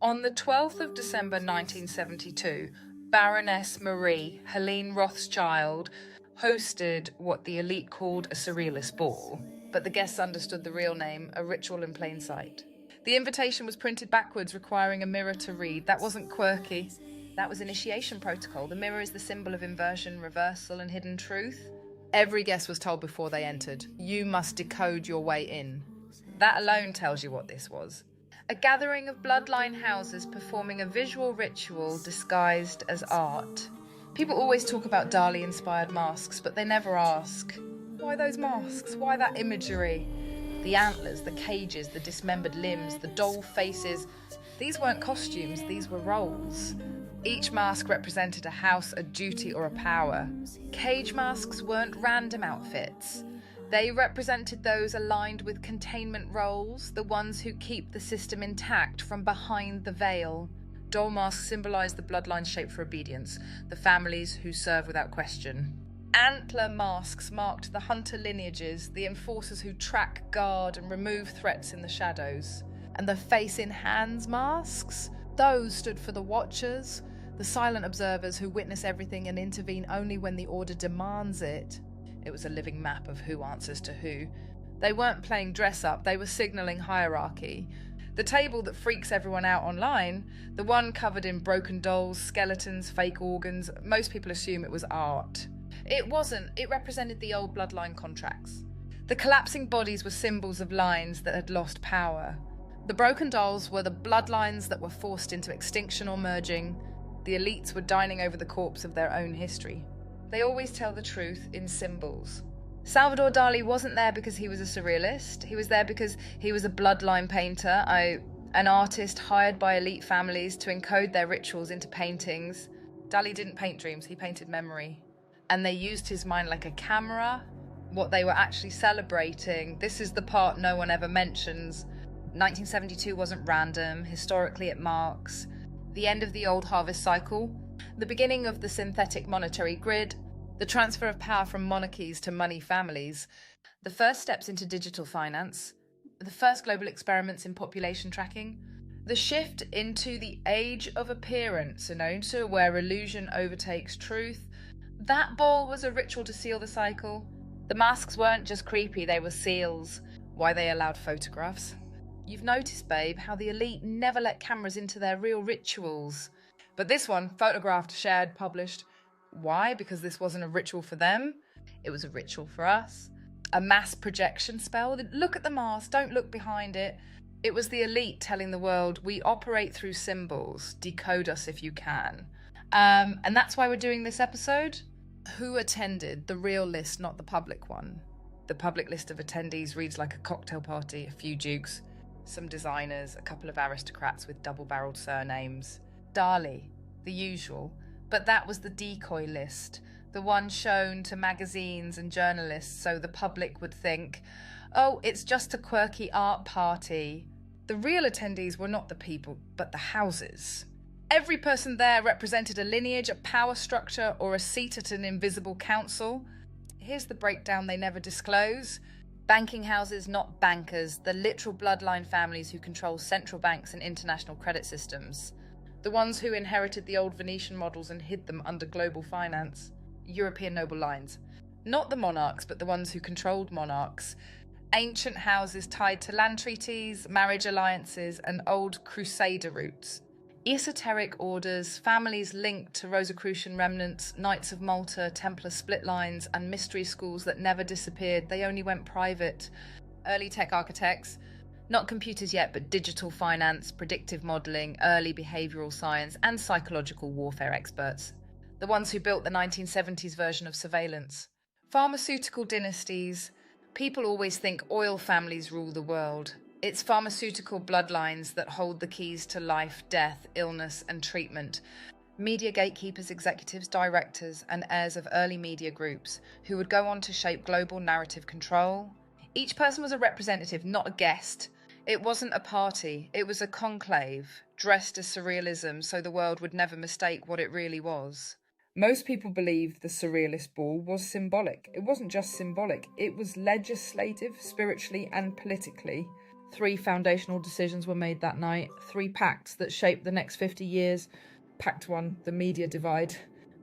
On the 12th of December 1972, Baroness Marie Helene Rothschild hosted what the elite called a Surrealist Ball, but the guests understood the real name, a ritual in plain sight. The invitation was printed backwards, requiring a mirror to read. That wasn't quirky. That was initiation protocol. The mirror is the symbol of inversion, reversal, and hidden truth. Every guest was told before they entered, you must decode your way in. That alone tells you what this was. A gathering of bloodline houses performing a visual ritual disguised as art. People always talk about Dali-inspired masks, but they never ask, why those masks? Why that imagery? The antlers, the cages, the dismembered limbs, the doll faces. These weren't costumes, these were roles. Each mask represented a house, a duty, or a power. Cage masks weren't random outfits. They represented those aligned with containment roles, the ones who keep the system intact from behind the veil. Doll masks symbolized the bloodline shaped for obedience, the families who serve without question. Antler masks marked the hunter lineages, the enforcers who track, guard, and remove threats in the shadows. And the face in hands masks? Those stood for the watchers, the silent observers who witness everything and intervene only when the order demands it. It was a living map of who answers to who. They weren't playing dress-up, they were signalling hierarchy. The table that freaks everyone out online, the one covered in broken dolls, skeletons, fake organs, most people assume it was art. It wasn't, it represented the old bloodline contracts. The collapsing bodies were symbols of lines that had lost power. The broken dolls were the bloodlines that were forced into extinction or merging. The elites were dining over the corpse of their own history. They always tell the truth in symbols. Salvador Dali wasn't there because he was a surrealist. He was there because he was a bloodline painter, an artist hired by elite families to encode their rituals into paintings. Dali didn't paint dreams, he painted memory. And they used his mind like a camera. What they were actually celebrating, this is the part no one ever mentions. 1972 wasn't random. Historically, it marks the end of the old harvest cycle, the beginning of the synthetic monetary grid, the transfer of power from monarchies to money families, the first steps into digital finance, the first global experiments in population tracking, the shift into the age of appearance, into where illusion overtakes truth. That ball was a ritual to seal the cycle. The masks weren't just creepy, they were seals. Why they allowed photographs. You've noticed, babe, how the elite never let cameras into their real rituals. But this one, photographed, shared, published. Why? Because this wasn't a ritual for them. It was a ritual for us. A mass projection spell. Look at the mask, don't look behind it. It was the elite telling the world, we operate through symbols. Decode us if you can. And that's why we're doing this episode. Who attended? The real list, not the public one. The public list of attendees reads like a cocktail party, a few dukes, some designers, a couple of aristocrats with double-barreled surnames. Dali, the usual. But that was the decoy list, the one shown to magazines and journalists so the public would think, oh, it's just a quirky art party. The real attendees were not the people, but the houses. Every person there represented a lineage, a power structure, or a seat at an invisible council. Here's the breakdown they never disclose. Banking houses, not bankers, the literal bloodline families who control central banks and international credit systems. The ones who inherited the old Venetian models and hid them under global finance. European noble lines. Not the monarchs, but the ones who controlled monarchs. Ancient houses tied to land treaties, marriage alliances, and old crusader routes. Esoteric orders, families linked to Rosicrucian remnants, Knights of Malta, Templar split lines, and mystery schools that never disappeared. They only went private. Early tech architects. Not computers yet, but digital finance, predictive modelling, early behavioural science, and psychological warfare experts. The ones who built the 1970s version of surveillance. Pharmaceutical dynasties. People always think oil families rule the world. It's pharmaceutical bloodlines that hold the keys to life, death, illness, and treatment. Media gatekeepers, executives, directors, and heirs of early media groups who would go on to shape global narrative control. Each person was a representative, not a guest. It wasn't a party, it was a conclave, dressed as surrealism so the world would never mistake what it really was. Most people believed the Surrealist Ball was symbolic. It wasn't just symbolic, it was legislative, spiritually and politically. 3 foundational decisions were made that night, 3 pacts that shaped the next 50 years. Pact 1, the media divide.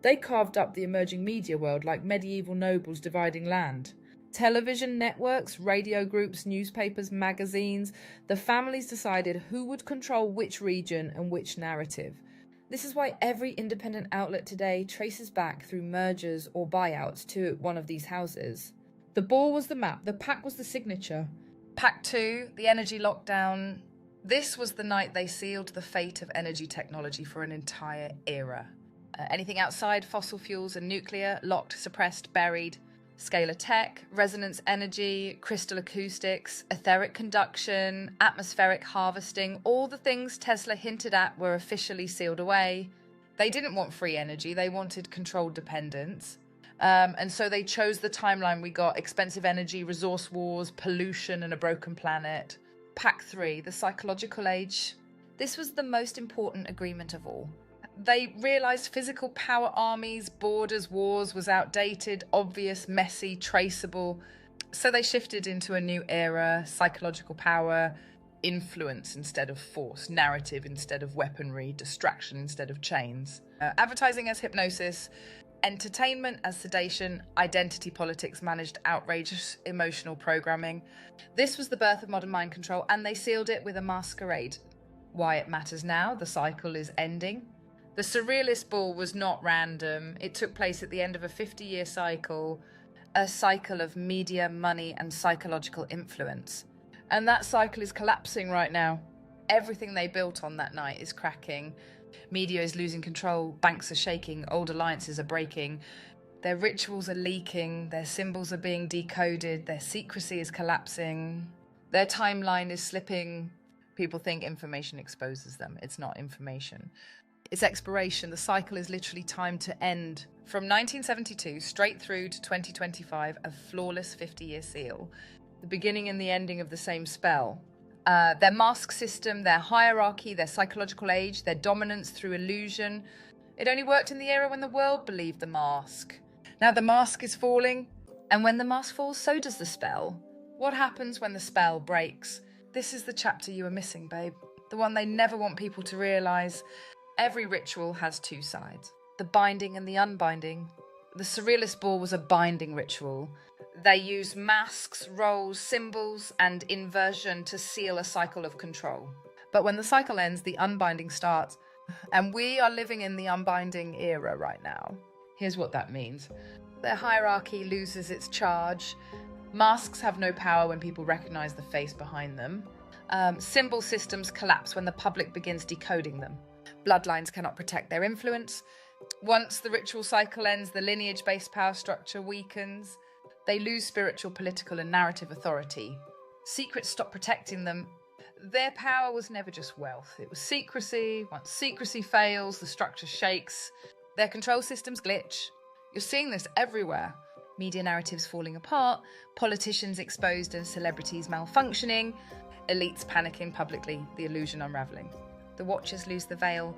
They carved up the emerging media world like medieval nobles dividing land. Television networks, radio groups, newspapers, magazines, the families decided who would control which region and which narrative. This is why every independent outlet today traces back through mergers or buyouts to one of these houses. The ball was the map, the pact was the signature. Pact 2, the energy lockdown. This was the night they sealed the fate of energy technology for an entire era. Anything outside fossil fuels and nuclear, locked, suppressed, buried. Scalar tech, resonance energy, crystal acoustics, etheric conduction, atmospheric harvesting, all the things Tesla hinted at were officially sealed away. They didn't want free energy, they wanted controlled dependence. And so they chose the timeline we got: expensive energy, resource wars, pollution, and a broken planet. Pact 3, the psychological age. This was the most important agreement of all. They realised physical power armies, borders, wars was outdated, obvious, messy, traceable. So they shifted into a new era: psychological power, influence instead of force, narrative instead of weaponry, distraction instead of chains. Advertising as hypnosis, entertainment as sedation, identity politics managed outrageous emotional programming. This was the birth of modern mind control, and they sealed it with a masquerade. Why it matters now: the cycle is ending. The Surrealist Ball was not random. It took place at the end of a 50-year cycle, a cycle of media, money, and psychological influence. And that cycle is collapsing right now. Everything they built on that night is cracking. Media is losing control, banks are shaking, old alliances are breaking. Their rituals are leaking, their symbols are being decoded, their secrecy is collapsing, their timeline is slipping. People think information exposes them. It's not information. It's expiration. The cycle is literally timed to end. From 1972 straight through to 2025, a flawless 50-year seal. The beginning and the ending of the same spell. Their mask system, their hierarchy, their psychological age, their dominance through illusion. It only worked in the era when the world believed the mask. Now the mask is falling, and when the mask falls, so does the spell. What happens when the spell breaks? This is the chapter you are missing, babe. The one they never want people to realise. Every ritual has 2 sides: the binding and the unbinding. The Surrealist Ball was a binding ritual. They used masks, roles, symbols, and inversion to seal a cycle of control. But when the cycle ends, the unbinding starts. And we are living in the unbinding era right now. Here's what that means. Their hierarchy loses its charge. Masks have no power when people recognise the face behind them. Symbol systems collapse when the public begins decoding them. Bloodlines cannot protect their influence. Once the ritual cycle ends, the lineage-based power structure weakens. They lose spiritual, political, and narrative authority. Secrets stop protecting them. Their power was never just wealth. It was secrecy. Once secrecy fails, the structure shakes. Their control systems glitch. You're seeing this everywhere. Media narratives falling apart, politicians exposed and celebrities malfunctioning, elites panicking publicly, the illusion unraveling. The Watchers lose the veil.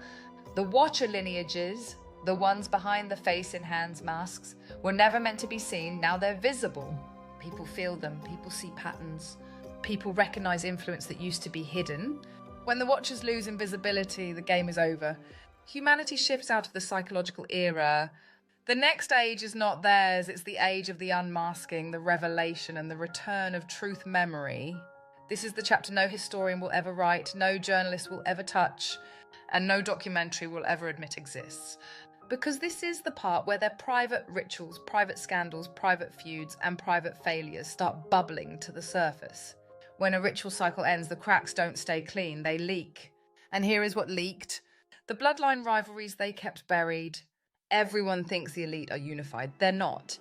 The Watcher lineages, the ones behind the face in hands masks, were never meant to be seen. Now they're visible. People feel them. People see patterns. People recognise influence that used to be hidden. When the Watchers lose invisibility, the game is over. Humanity shifts out of the psychological era. The next age is not theirs. It's the age of the unmasking, the revelation, and the return of truth memory. This is the chapter no historian will ever write, no journalist will ever touch, and no documentary will ever admit exists. Because this is the part where their private rituals, private scandals, private feuds, and private failures start bubbling to the surface. When a ritual cycle ends, the cracks don't stay clean, they leak. And here is what leaked. The bloodline rivalries they kept buried. Everyone thinks the elite are unified. They're not.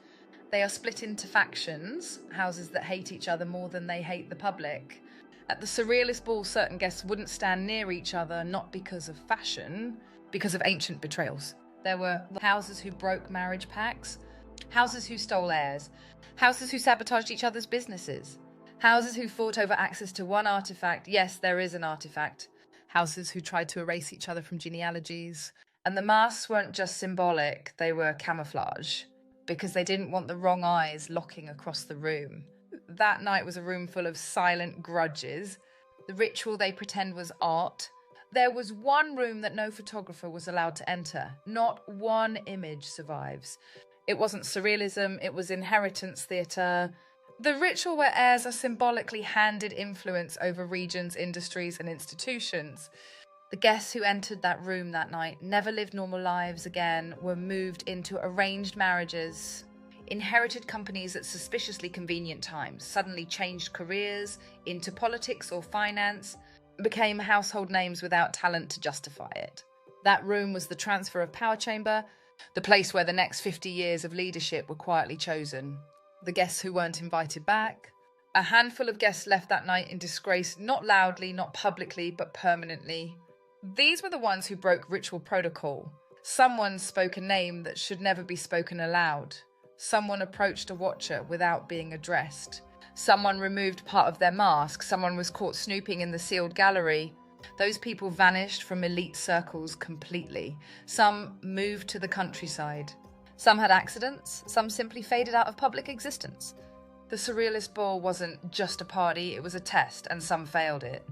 They are split into factions, houses that hate each other more than they hate the public. At the Surrealist Ball, certain guests wouldn't stand near each other, not because of fashion, because of ancient betrayals. There were houses who broke marriage pacts, houses who stole heirs, houses who sabotaged each other's businesses, houses who fought over access to one artifact. Yes, there is an artifact. Houses who tried to erase each other from genealogies. And the masks weren't just symbolic, they were camouflage, because they didn't want the wrong eyes locking across the room. That night was a room full of silent grudges. The ritual they pretend was art. There was one room that no photographer was allowed to enter. Not one image survives. It wasn't surrealism, it was inheritance theatre. The ritual where heirs are symbolically handed influence over regions, industries, and institutions. The guests who entered that room that night never lived normal lives again, were moved into arranged marriages, inherited companies at suspiciously convenient times, suddenly changed careers into politics or finance, became household names without talent to justify it. That room was the transfer of power chamber, the place where the next 50 years of leadership were quietly chosen. The guests who weren't invited back. A handful of guests left that night in disgrace, not loudly, not publicly, but permanently. These were the ones who broke ritual protocol. Someone spoke a name that should never be spoken aloud. Someone approached a watcher without being addressed. Someone removed part of their mask. Someone was caught snooping in the sealed gallery. Those people vanished from elite circles completely. Some moved to the countryside. Some had accidents. Some simply faded out of public existence. The Surrealist Ball wasn't just a party, it was a test, and some failed it.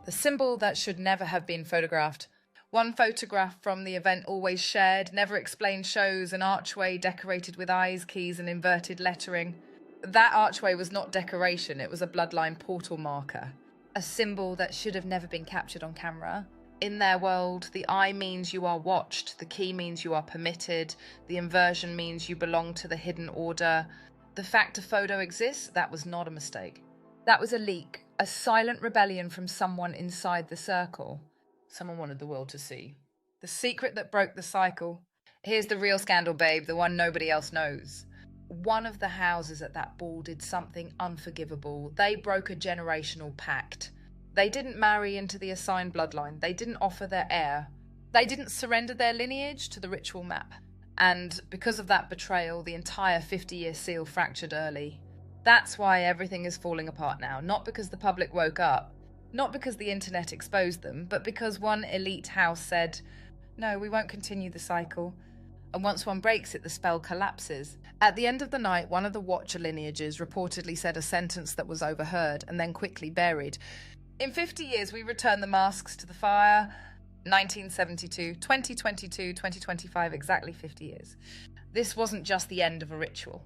The symbol that should never have been photographed. One photograph from the event always shared, never explained, shows an archway decorated with eyes, keys, and inverted lettering. That archway was not decoration, it was a bloodline portal marker. A symbol that should have never been captured on camera. In their world, the eye means you are watched, the key means you are permitted, the inversion means you belong to the hidden order. The fact a photo exists, that was not a mistake. That was a leak, a silent rebellion from someone inside the circle. Someone wanted the world to see. The secret that broke the cycle. Here's the real scandal, babe, the one nobody else knows. One of the houses at that ball did something unforgivable. They broke a generational pact. They didn't marry into the assigned bloodline. They didn't offer their heir. They didn't surrender their lineage to the ritual map. And because of that betrayal, the entire 50-year seal fractured early. That's why everything is falling apart now. Not because the public woke up, not because the internet exposed them, but because one elite house said, no, we won't continue the cycle. And once one breaks it, the spell collapses. At the end of the night, one of the Watcher lineages reportedly said a sentence that was overheard and then quickly buried. In 50 years, we return the masks to the fire. 1972, 2022, 2025, exactly 50 years. This wasn't just the end of a ritual.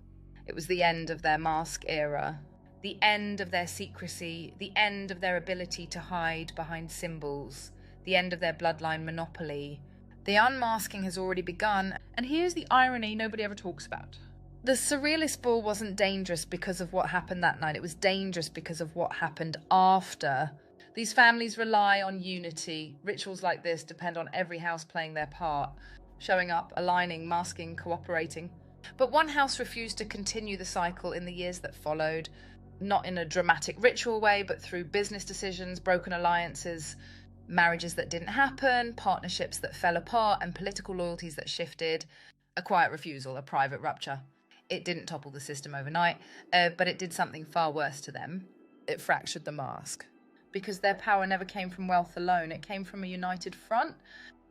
It was the end of their mask era, the end of their secrecy, the end of their ability to hide behind symbols, the end of their bloodline monopoly. The unmasking has already begun, and here's the irony nobody ever talks about. The Surrealist Ball wasn't dangerous because of what happened that night. It was dangerous because of what happened after. These families rely on unity. Rituals like this depend on every house playing their part, showing up, aligning, masking, cooperating. But one house refused to continue the cycle in the years that followed, not in a dramatic ritual way, but through business decisions, broken alliances, marriages that didn't happen, partnerships that fell apart, and political loyalties that shifted. A quiet refusal, a private rupture. It didn't topple the system overnight, but it did something far worse to them. It fractured the mask. Because their power never came from wealth alone, it came from a united front,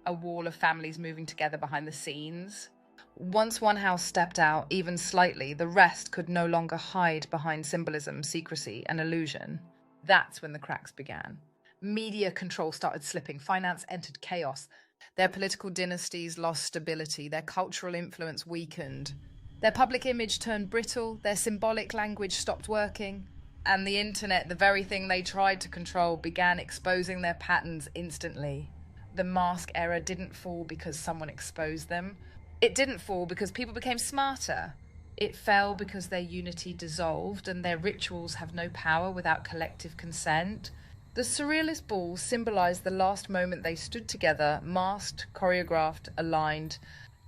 a wall of families moving together behind the scenes. Once one house stepped out, even slightly, the rest could no longer hide behind symbolism, secrecy, and illusion. That's when the cracks began. Media control started slipping, finance entered chaos. Their political dynasties lost stability, their cultural influence weakened. Their public image turned brittle, their symbolic language stopped working, and the internet, the very thing they tried to control, began exposing their patterns instantly. The mask era didn't fall because someone exposed them. It didn't fall because people became smarter. It fell because their unity dissolved and their rituals have no power without collective consent. The Surrealist Ball symbolized the last moment they stood together, masked, choreographed, aligned.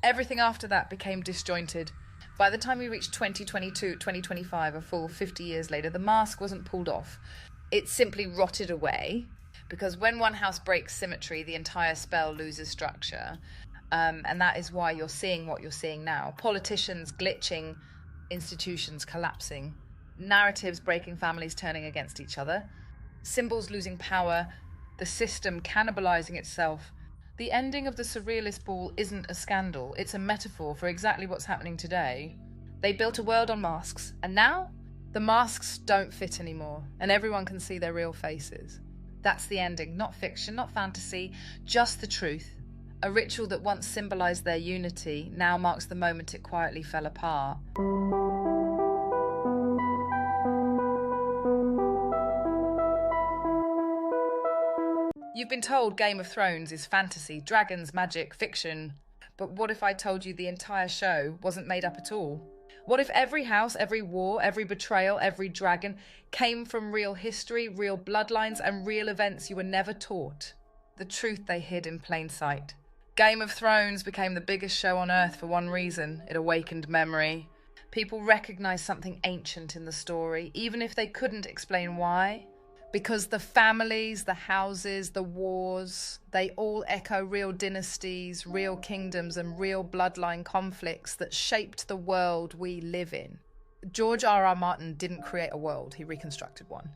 Everything after that became disjointed. By the time we reached 2022, 2025, a full 50 years later, the mask wasn't pulled off. It simply rotted away, because when one house breaks symmetry, the entire spell loses structure. And that is why you're seeing what you're seeing now. Politicians glitching, institutions collapsing, narratives breaking, families turning against each other, symbols losing power, the system cannibalizing itself. The ending of the Surrealist Ball isn't a scandal, it's a metaphor for exactly what's happening today. They built a world on masks, and now the masks don't fit anymore, and everyone can see their real faces. That's the ending, not fiction, not fantasy, just the truth. A ritual that once symbolised their unity now marks the moment it quietly fell apart. You've been told Game of Thrones is fantasy, dragons, magic, fiction. But what if I told you the entire show wasn't made up at all? What if every house, every war, every betrayal, every dragon came from real history, real bloodlines, and real events you were never taught? The truth they hid in plain sight. Game of Thrones became the biggest show on earth for one reason: it awakened memory. People recognised something ancient in the story, even if they couldn't explain why. Because the families, the houses, the wars, they all echo real dynasties, real kingdoms, and real bloodline conflicts that shaped the world we live in. George R.R. Martin didn't create a world, he reconstructed one.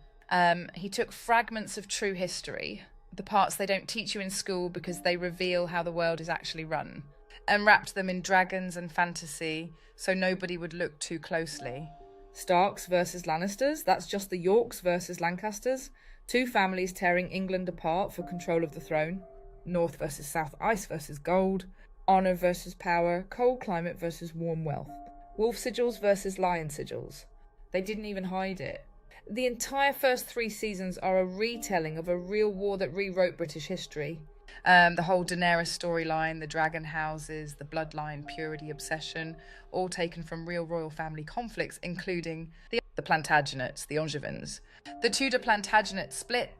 He took fragments of true history, the parts they don't teach you in school because they reveal how the world is actually run, and wrapped them in dragons and fantasy so nobody would look too closely. Starks versus Lannisters, that's just the Yorks versus Lancasters. Two families tearing England apart for control of the throne. North versus South, ice versus gold. Honour versus power, cold climate versus warm wealth. Wolf sigils versus lion sigils. They didn't even hide it. The entire first 3 seasons are a retelling of a real war that rewrote British history. The whole Daenerys storyline, the dragon houses, the bloodline, purity, obsession, all taken from real royal family conflicts, including the Plantagenets, the Angevins, the Tudor Plantagenet split,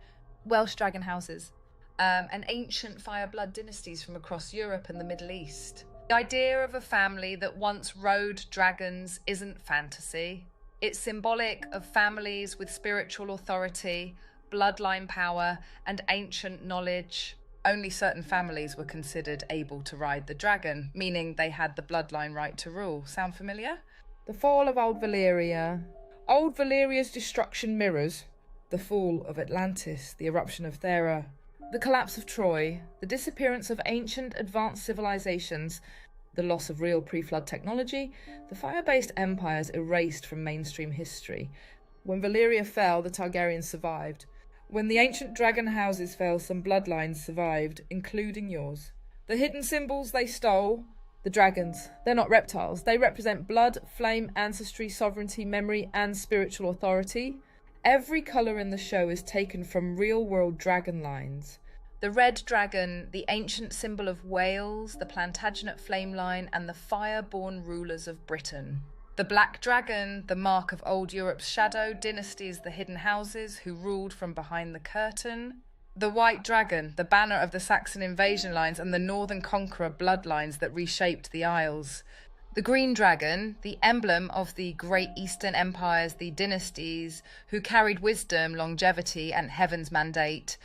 Welsh dragon houses, and ancient fire blood dynasties from across Europe and the Middle East. The idea of a family that once rode dragons isn't fantasy. It's symbolic of families with spiritual authority, bloodline power, and ancient knowledge. Only certain families were considered able to ride the dragon, meaning they had the bloodline right to rule. Sound familiar? The fall of Old Valyria. Old Valyria's destruction mirrors the fall of Atlantis, the eruption of Thera, the collapse of Troy, the disappearance of ancient advanced civilizations, the loss of real pre-flood technology, the fire-based empires erased from mainstream history. When Valyria fell, the Targaryens survived. When the ancient dragon houses fell, some bloodlines survived, including yours. The hidden symbols they stole, the dragons, they're not reptiles. They represent blood, flame, ancestry, sovereignty, memory, and spiritual authority. Every colour in the show is taken from real-world dragon lines. The red dragon, the ancient symbol of Wales, the Plantagenet flame line, and the fire-born rulers of Britain. The black dragon, the mark of old Europe's shadow, dynasties, the hidden houses who ruled from behind the curtain. The white dragon, the banner of the Saxon invasion lines and the northern conqueror bloodlines that reshaped the Isles. The green dragon, the emblem of the great Eastern empires, the dynasties, who carried wisdom, longevity, and heaven's mandate.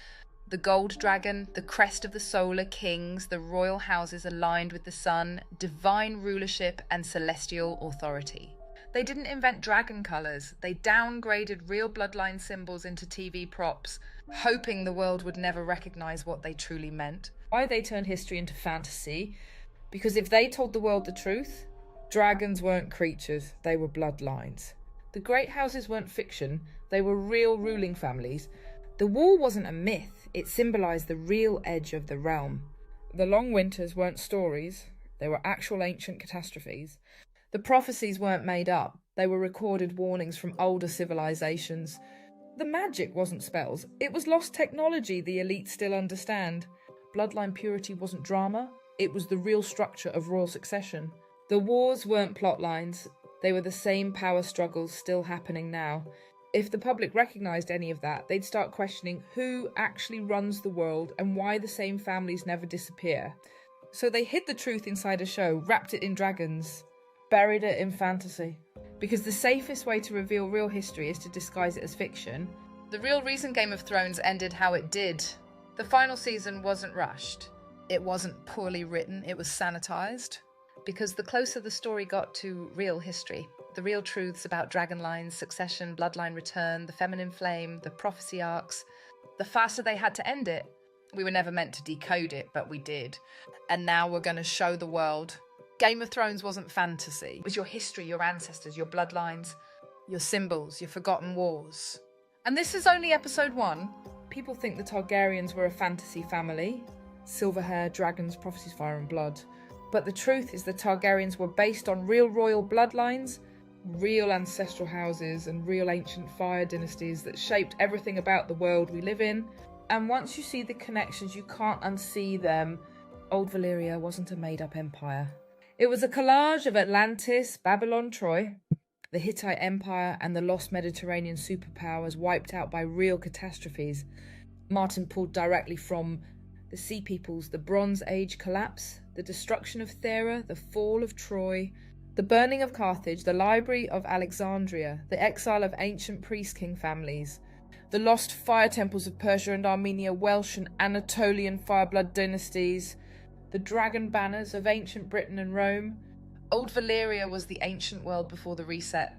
The gold dragon, the crest of the solar kings, the royal houses aligned with the sun, divine rulership and celestial authority. They didn't invent dragon colours, they downgraded real bloodline symbols into TV props, hoping the world would never recognise what they truly meant. Why they turned history into fantasy? Because if they told the world the truth, dragons weren't creatures, they were bloodlines. The great houses weren't fiction, they were real ruling families. The war wasn't a myth, it symbolised the real edge of the realm. The long winters weren't stories, they were actual ancient catastrophes. The prophecies weren't made up, they were recorded warnings from older civilizations. The magic wasn't spells, it was lost technology the elite still understand. Bloodline purity wasn't drama, it was the real structure of royal succession. The wars weren't plot lines, they were the same power struggles still happening now. If the public recognised any of that, they'd start questioning who actually runs the world and why the same families never disappear. So they hid the truth inside a show, wrapped it in dragons, buried it in fantasy. Because the safest way to reveal real history is to disguise it as fiction. The real reason Game of Thrones ended how it did. The final season wasn't rushed. It wasn't poorly written, it was sanitised. Because the closer the story got to real history, the real truths about dragon lines, succession, bloodline return, the feminine flame, the prophecy arcs, the faster they had to end it. We were never meant to decode it, but we did. And now we're going to show the world. Game of Thrones wasn't fantasy. It was your history, your ancestors, your bloodlines, your symbols, your forgotten wars. And this is only episode 1. People think the Targaryens were a fantasy family. Silver hair, dragons, prophecies, fire and blood. But the truth is the Targaryens were based on real royal bloodlines, real ancestral houses and real ancient fire dynasties that shaped everything about the world we live in. And once you see the connections, you can't unsee them. Old Valyria wasn't a made-up empire. It was a collage of Atlantis, Babylon, Troy, the Hittite Empire and the lost Mediterranean superpowers wiped out by real catastrophes. Martin pulled directly from the Sea Peoples, the Bronze Age collapse, the destruction of Thera, the fall of Troy, the burning of Carthage, the Library of Alexandria, the exile of ancient priest-king families, the lost fire temples of Persia and Armenia, Welsh and Anatolian fireblood dynasties, the dragon banners of ancient Britain and Rome. Old Valyria was the ancient world before the reset,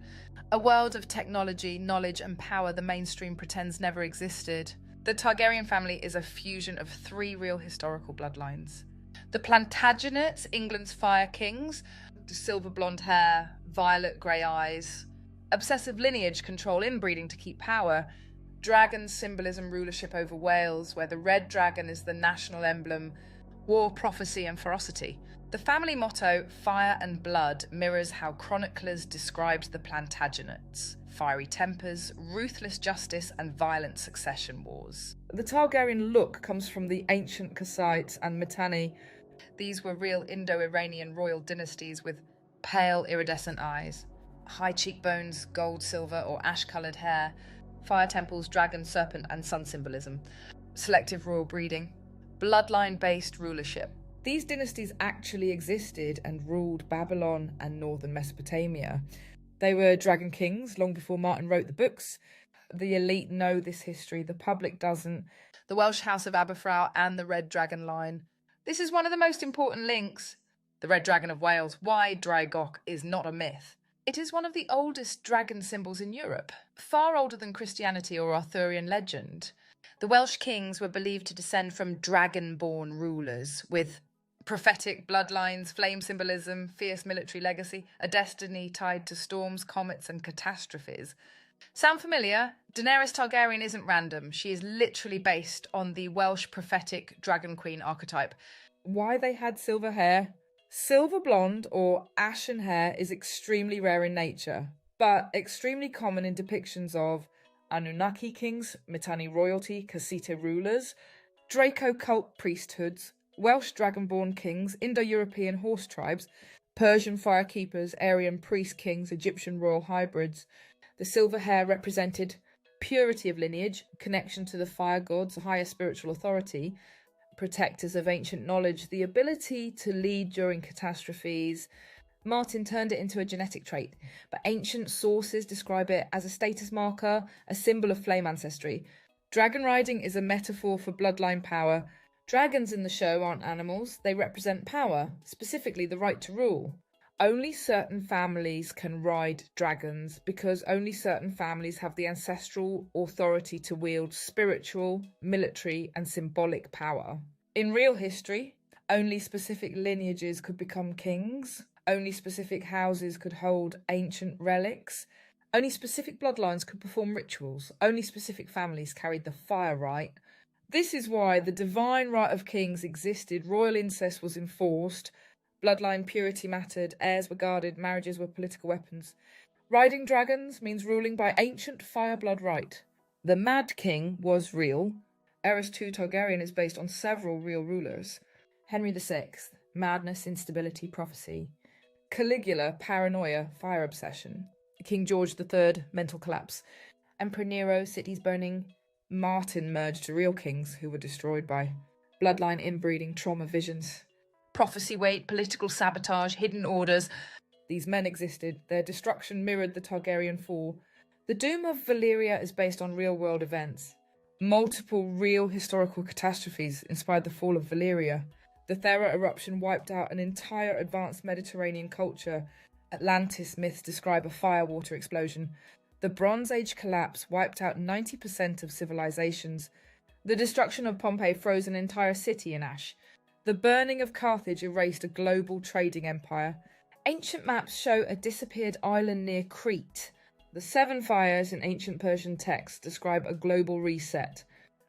a world of technology, knowledge and power the mainstream pretends never existed. The Targaryen family is a fusion of 3 real historical bloodlines. The Plantagenets, England's fire kings, silver blonde hair, violet grey eyes, obsessive lineage control inbreeding to keep power, dragon symbolism rulership over Wales, where the red dragon is the national emblem, war, prophecy and ferocity. The family motto, fire and blood, mirrors how chroniclers described the Plantagenets. Fiery tempers, ruthless justice and violent succession wars. The Targaryen look comes from the ancient Kassites and Mitanni. These were real Indo-Iranian royal dynasties with pale iridescent eyes, high cheekbones, gold, silver or ash-coloured hair, fire temples, dragon, serpent and sun symbolism, selective royal breeding, bloodline-based rulership. These dynasties actually existed and ruled Babylon and northern Mesopotamia. They were dragon kings long before Martin wrote the books. The elite know this history, the public doesn't. The Welsh House of Aberfrau and the Red Dragon line. This is one of the most important links. The Red Dragon of Wales, why Draigok, is not a myth. It is one of the oldest dragon symbols in Europe, far older than Christianity or Arthurian legend. The Welsh kings were believed to descend from dragon-born rulers with prophetic bloodlines, flame symbolism, fierce military legacy, a destiny tied to storms, comets and catastrophes. Sound familiar? Daenerys Targaryen isn't random. She is literally based on the Welsh prophetic dragon queen archetype. Why they had silver hair? Silver blonde or ashen hair is extremely rare in nature, but extremely common in depictions of Anunnaki kings, Mitanni royalty, Cassite rulers, Draco cult priesthoods, Welsh dragonborn kings, Indo-European horse tribes, Persian firekeepers, Aryan priest kings, Egyptian royal hybrids. The silver hair represented purity of lineage, connection to the fire gods, higher spiritual authority, protectors of ancient knowledge, the ability to lead during catastrophes. Martin turned it into a genetic trait, but ancient sources describe it as a status marker, a symbol of flame ancestry. Dragon riding is a metaphor for bloodline power. Dragons in the show aren't animals, they represent power, specifically the right to rule. Only certain families can ride dragons because only certain families have the ancestral authority to wield spiritual, military and symbolic power. In real history, only specific lineages could become kings, only specific houses could hold ancient relics, only specific bloodlines could perform rituals, only specific families carried the fire rite. This is why the divine right of kings existed, royal incest was enforced, bloodline purity mattered, heirs were guarded, marriages were political weapons. Riding dragons means ruling by ancient fire blood right. The Mad King was real. Aerys II Targaryen is based on several real rulers. Henry VI, madness, instability, prophecy. Caligula, paranoia, fire obsession. King George III, mental collapse. Emperor Nero, cities burning. Martin merged to real kings who were destroyed by bloodline inbreeding, trauma visions. Prophecy weight, political sabotage, hidden orders. These men existed. Their destruction mirrored the Targaryen fall. The doom of Valyria is based on real-world events. Multiple real historical catastrophes inspired the fall of Valyria. The Thera eruption wiped out an entire advanced Mediterranean culture. Atlantis myths describe a fire-water explosion. The Bronze Age collapse wiped out 90% of civilizations. The destruction of Pompeii froze an entire city in ash. The burning of Carthage erased a global trading empire. Ancient maps show a disappeared island near Crete. The seven fires in ancient Persian texts describe a global reset.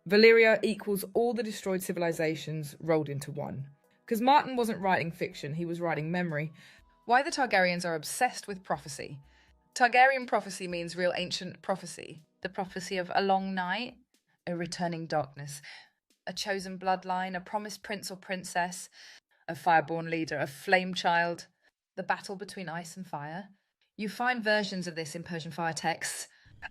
Valyria equals all the destroyed civilizations rolled into one. Because Martin wasn't writing fiction, he was writing memory. Why the Targaryens are obsessed with prophecy. Targaryen prophecy means real ancient prophecy. The prophecy of a long night, a returning darkness, a chosen bloodline, a promised prince or princess, a fireborn leader, a flame child, the battle between ice and fire. You find versions of this in Persian fire texts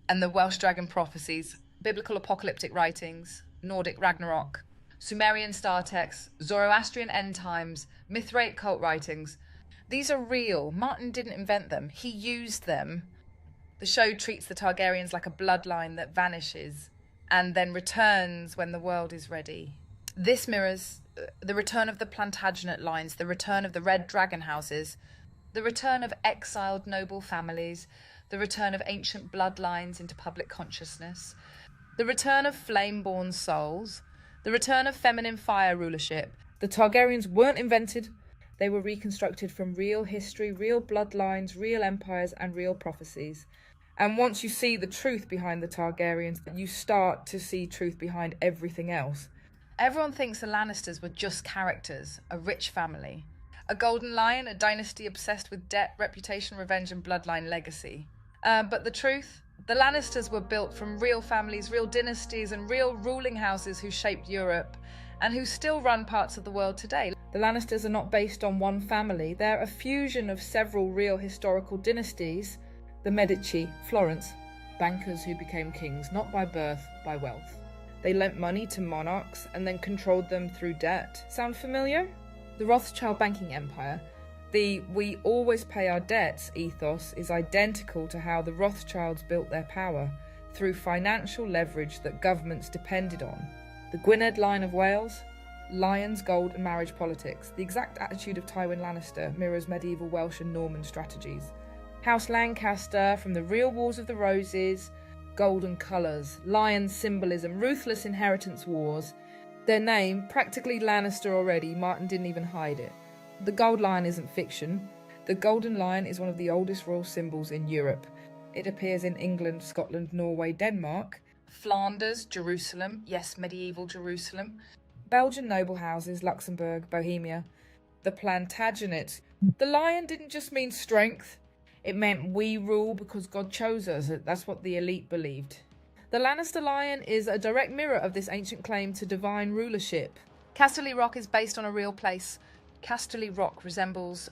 and the Welsh dragon prophecies, biblical apocalyptic writings, Nordic Ragnarok, Sumerian star texts, Zoroastrian end times, Mithraic cult writings. These are real. Martin didn't invent them. He used them. The show treats the Targaryens like a bloodline that vanishes and then returns when the world is ready. This mirrors the return of the Plantagenet lines, the return of the Red Dragon houses, the return of exiled noble families, the return of ancient bloodlines into public consciousness, the return of flame-born souls, the return of feminine fire rulership. The Targaryens weren't invented. They were reconstructed from real history, real bloodlines, real empires, and real prophecies. And once you see the truth behind the Targaryens, you start to see truth behind everything else. Everyone thinks the Lannisters were just characters, a rich family. A golden line, a dynasty obsessed with debt, reputation, revenge, and bloodline legacy. But the truth? The Lannisters were built from real families, real dynasties, and real ruling houses who shaped Europe, and who still run parts of the world today. The Lannisters are not based on one family. They're a fusion of several real historical dynasties. The Medici, Florence, bankers who became kings, not by birth, by wealth. They lent money to monarchs and then controlled them through debt. Sound familiar? The Rothschild banking empire. The "we always pay our debts" ethos is identical to how the Rothschilds built their power, through financial leverage that governments depended on. The Gwynedd line of Wales, lions, gold and marriage politics. The exact attitude of Tywin Lannister mirrors medieval Welsh and Norman strategies. House Lancaster, from the real Wars of the Roses, golden colours, lion symbolism, ruthless inheritance wars. Their name, practically Lannister already, Martin didn't even hide it. The gold lion isn't fiction. The golden lion is one of the oldest royal symbols in Europe. It appears in England, Scotland, Norway, Denmark, Flanders, Jerusalem, yes, medieval Jerusalem. Belgian noble houses, Luxembourg, Bohemia. The Plantagenet. The lion didn't just mean strength. It meant we rule because God chose us. That's what the elite believed. The Lannister lion is a direct mirror of this ancient claim to divine rulership. Casterly Rock is based on a real place. Casterly Rock resembles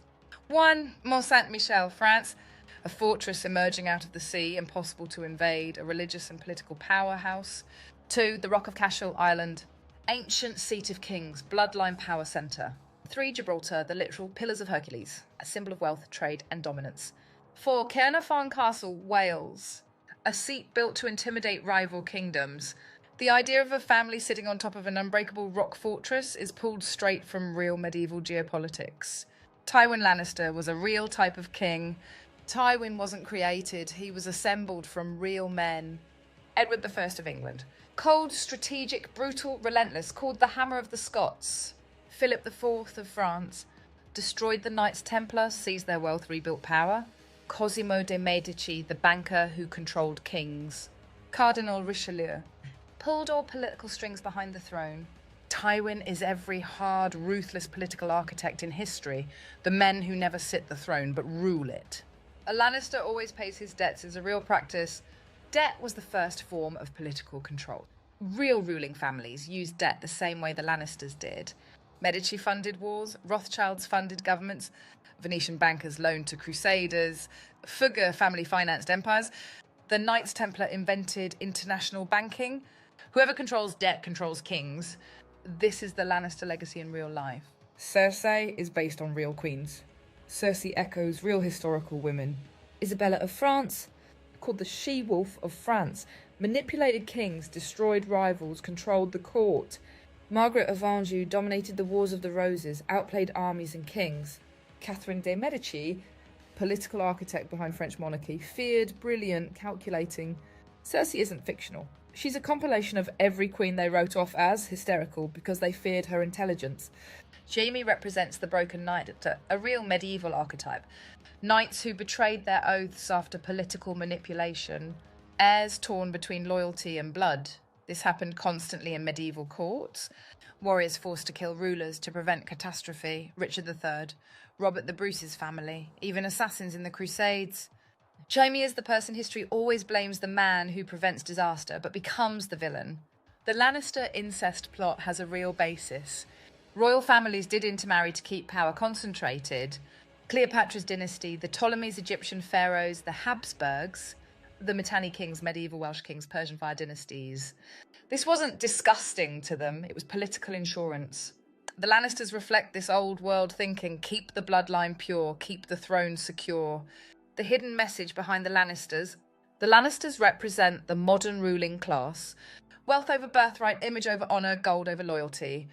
1. Mont Saint-Michel, France, a fortress emerging out of the sea, impossible to invade, a religious and political powerhouse. 2. The Rock of Cashel, Ireland, ancient seat of kings, bloodline power centre. 3. Gibraltar, the literal Pillars of Hercules, a symbol of wealth, trade and dominance. 4. Caernarfon Castle, Wales, a seat built to intimidate rival kingdoms. The idea of a family sitting on top of an unbreakable rock fortress is pulled straight from real medieval geopolitics. Tywin Lannister was a real type of king. Tywin wasn't created, he was assembled from real men. Edward I of England. Cold, strategic, brutal, relentless, called the Hammer of the Scots. Philip IV of France. Destroyed the Knights Templar, seized their wealth, rebuilt power. Cosimo de' Medici, the banker who controlled kings. Cardinal Richelieu. Pulled all political strings behind the throne. Tywin is every hard, ruthless political architect in history, the men who never sit the throne but rule it. A Lannister always pays his debts is a real practice. Debt was the first form of political control. Real ruling families used debt the same way the Lannisters did. Medici funded wars, Rothschilds funded governments, Venetian bankers loaned to crusaders, Fugger family financed empires. The Knights Templar invented international banking. Whoever controls debt controls kings. This is the Lannister legacy in real life. Cersei is based on real queens. Cersei echoes real historical women. Isabella of France, called the she-wolf of France, manipulated kings, destroyed rivals, controlled the court. Margaret of Anjou dominated the Wars of the Roses, outplayed armies and kings. Catherine de' Medici, political architect behind French monarchy, feared, brilliant, calculating. Cersei isn't fictional. She's a compilation of every queen they wrote off as hysterical because they feared her intelligence. Jaime represents the broken knight, a real medieval archetype. Knights who betrayed their oaths after political manipulation. Heirs torn between loyalty and blood. This happened constantly in medieval courts. Warriors forced to kill rulers to prevent catastrophe, Richard III, Robert the Bruce's family, even assassins in the Crusades. Jaime is the person history always blames the man who prevents disaster, but becomes the villain. The Lannister incest plot has a real basis. Royal families did intermarry to keep power concentrated. Cleopatra's dynasty, the Ptolemies, Egyptian pharaohs, the Habsburgs, the Mitanni kings, medieval Welsh kings, Persian fire dynasties. This wasn't disgusting to them, it was political insurance. The Lannisters reflect this old world thinking, keep the bloodline pure, keep the throne secure. The hidden message behind the Lannisters represent the modern ruling class. Wealth over birthright, image over honour, gold over loyalty.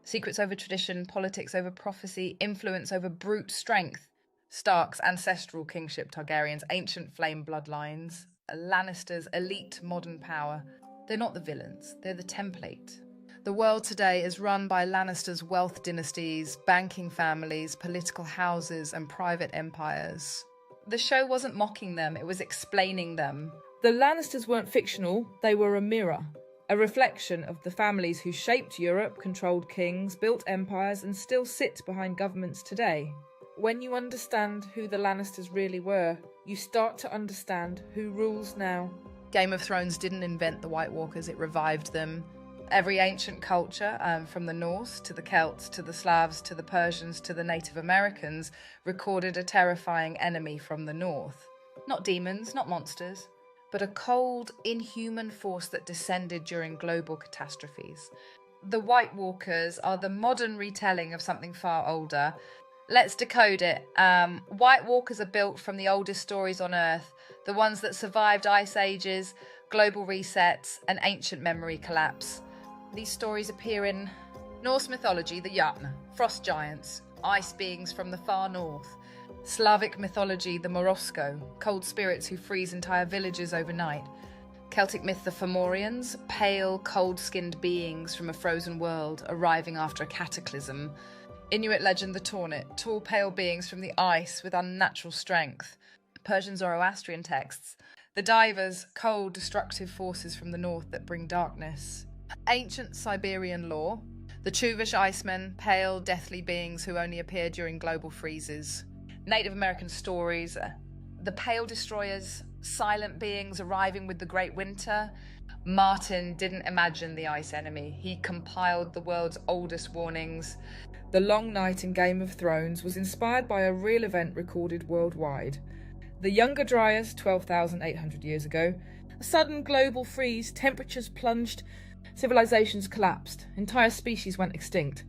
Secrets over tradition, politics over prophecy, influence over brute strength. Stark's ancestral kingship, Targaryens, ancient flame bloodlines. Lannisters, elite modern power. They're not the villains, they're the template. The world today is run by Lannisters' wealth dynasties, banking families, political houses, and private empires. The show wasn't mocking them, it was explaining them. The Lannisters weren't fictional, they were a mirror. A reflection of the families who shaped Europe, controlled kings, built empires, and still sit behind governments today. When you understand who the Lannisters really were, you start to understand who rules now. Game of Thrones didn't invent the White Walkers, it revived them. Every ancient culture, from the Norse to the Celts to the Slavs to the Persians to the Native Americans, recorded a terrifying enemy from the north. Not demons, not monsters, but a cold, inhuman force that descended during global catastrophes. The White Walkers are the modern retelling of something far older. Let's decode it. White Walkers are built from the oldest stories on Earth, the ones that survived ice ages, global resets, and ancient memory collapse. These stories appear in Norse mythology, the Jotun, frost giants, ice beings from the far north. Slavic mythology, the Morosko, cold spirits who freeze entire villages overnight. Celtic myth, the Fomorians, pale, cold-skinned beings from a frozen world arriving after a cataclysm. Inuit legend, the Taunt, tall, pale beings from the ice with unnatural strength. Persian Zoroastrian texts, the Divers, cold, destructive forces from the north that bring darkness. Ancient Siberian lore, the Chuvash Icemen, pale, deathly beings who only appear during global freezes. Native American stories, the Pale Destroyers, silent beings arriving with the Great Winter. Martin didn't imagine the ice enemy, he compiled the world's oldest warnings. The Long Night in Game of Thrones was inspired by a real event recorded worldwide. The Younger Dryas, 12,800 years ago. A sudden global freeze, temperatures plunged, civilizations collapsed, entire species went extinct.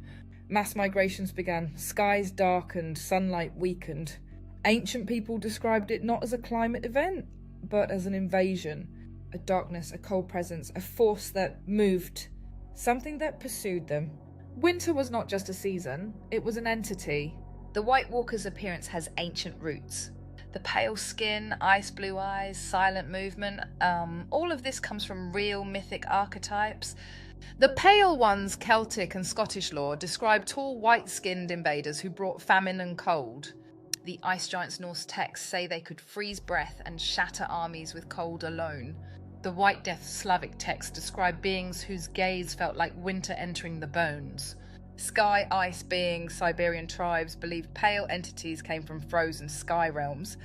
Mass migrations began, skies darkened, sunlight weakened. Ancient people described it not as a climate event, but as an invasion. A darkness, a cold presence, a force that moved. Something that pursued them. Winter was not just a season, it was an entity. The White Walker's appearance has ancient roots. The pale skin, ice blue eyes, silent movement, all of this comes from real mythic archetypes. The pale ones, Celtic and Scottish lore, describe tall white-skinned invaders who brought famine and cold. The Ice Giants' Norse texts say they could freeze breath and shatter armies with cold alone. The White Death Slavic texts describe beings whose gaze felt like winter entering the bones. Sky ice beings, Siberian tribes believed pale entities came from frozen sky realms.